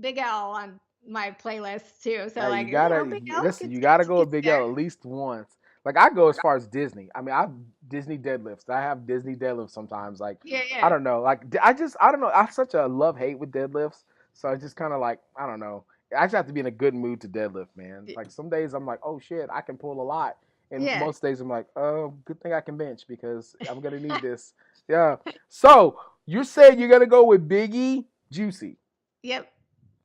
Big L on my playlist too. So like you gotta go with Big L at least once. Like I go as far as Disney. I mean, I have Disney deadlifts. I have Disney deadlifts sometimes. Like I don't know. Like I don't know. I have such a love-hate with deadlifts. So I just kind of like I don't know. I just have to be in a good mood to deadlift, man. Like some days I'm like, oh shit, I can pull a lot. And most days I'm like, oh, good thing I can bench because I'm gonna need this. Yeah. So you said you're gonna go with Biggie, Juicy. Yep.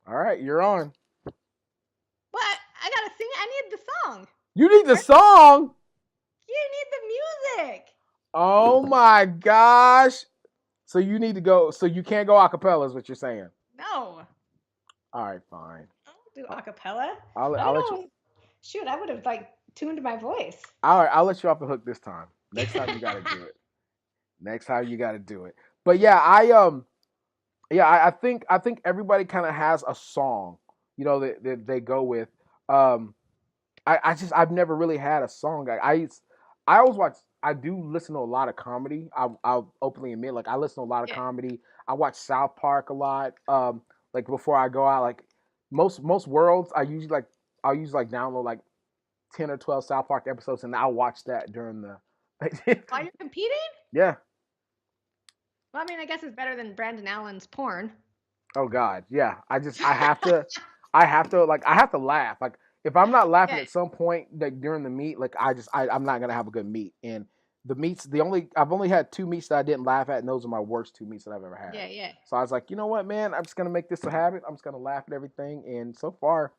All right, you're on. What? I gotta sing. I need the song. You need the song? You need the music. Oh my gosh. So you need to go. So you can't go a cappella is what you're saying? No. All right, fine. I don't do a cappella. I'll let you. Shoot, I would have like tuned my voice. All right, I'll let you off the hook this time. Next time you gotta do it. Next time you gotta do it. But yeah, I think everybody kind of has a song, you know, that they go with. I've never really had a song. I always watch. I do listen to a lot of comedy. I'll openly admit, like I listen to a lot of comedy. I watch South Park a lot. Like before I go out, like most worlds, I'll usually download like 10 or 12 South Park episodes, and I'll watch that during the. While you're competing? Yeah. Well, I mean, I guess it's better than Brandon Allen's porn. Oh God, yeah. I have to laugh. Like if I'm not laughing at some point, like during the meet, like I'm not gonna have a good meet. And the meets, I've only had 2 meets that I didn't laugh at, and those are my worst 2 meets that I've ever had. Yeah. So I was like, you know what, man, I'm just gonna make this a habit. I'm just gonna laugh at everything, and so far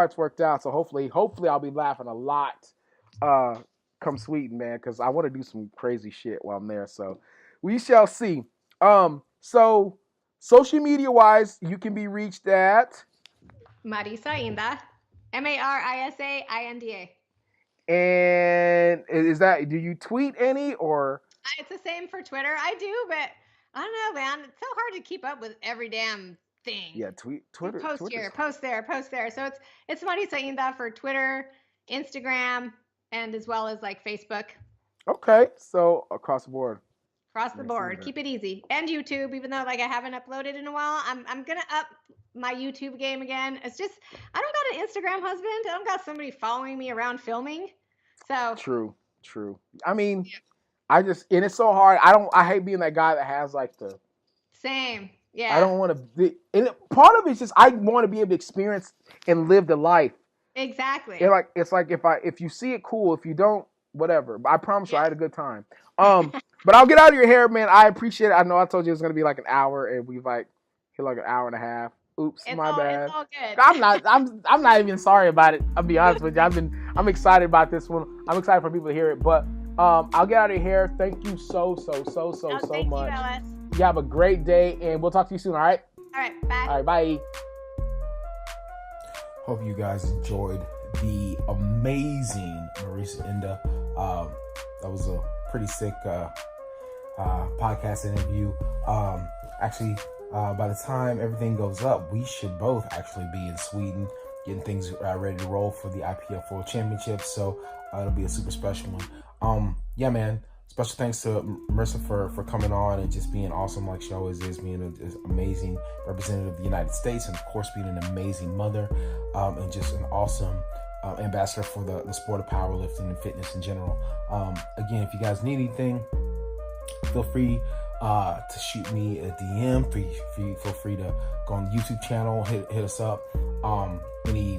it's worked out. So hopefully I'll be laughing a lot. Come Sweden, man, because I want to do some crazy shit while I'm there. So we shall see. So social media wise, you can be reached at MARISA INDA, MARISA INDA. And do you tweet any or? It's the same for Twitter. I do, but I don't know, man. It's so hard to keep up with every damn thing. Yeah, Twitter. Post here, post there. So it's MARISA INDA for Twitter, Instagram, and as well as like Facebook. Okay, so across the board. Across the board. Keep it easy. And YouTube, even though like I haven't uploaded in a while. I'm gonna up my YouTube game again. It's just I don't got an Instagram husband. I don't got somebody following me around filming. So True. I mean, and it's so hard. I hate being that guy that has like the same. Yeah. I don't want to be, and part of it's just I want to be able to experience and live the life. Exactly. It's like if you see it, cool. If you don't, whatever. But I promise you, I had a good time. But I'll get out of your hair, man. I appreciate it. I know I told you it was gonna be like an hour, and we've like hit like an hour and a half. Oops, my bad. It's all good. I'm not even sorry about it. I'll be honest with you. I'm excited about this one. I'm excited for people to hear it. But I'll get out of here. Thank you so much. You have a great day, and we'll talk to you soon. All right. All right. Bye. All right. Bye. Hope you guys enjoyed the amazing MARISA INDA. That was a pretty sick podcast interview. Actually, by the time everything goes up, we should both actually be in Sweden getting things ready to roll for the IPF World Championship. So it'll be a super special one. Yeah, man. special thanks to Marisa for coming on and just being awesome like she always is, being an amazing representative of the United States, and of course being an amazing mother, and just an awesome ambassador for the sport of powerlifting and fitness in general. Again, if you guys need anything, feel free to shoot me a DM. Feel free to go on the YouTube channel, hit us up. Any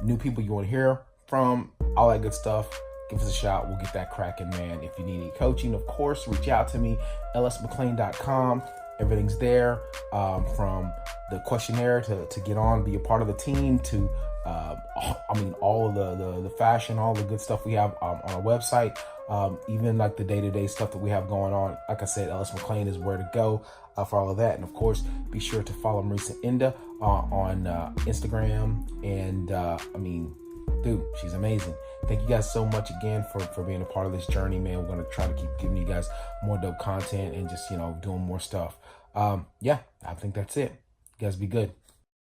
new people you want to hear from, all that good stuff, give us a shout. We'll get that cracking, man. If you need any coaching, of course, reach out to me, lsmcclain.com. Everything's there, from the questionnaire to get on, be a part of the team, to all of the fashion, all the good stuff we have on our website, even like the day-to-day stuff that we have going on. Like I said, LS McClain is where to go for all of that. And of course, be sure to follow MARISA INDA on Instagram. And dude, she's amazing. Thank you guys so much again for being a part of this journey, man. We're going to try to keep giving you guys more dope content and just, doing more stuff. Yeah, I think that's it. You guys be good.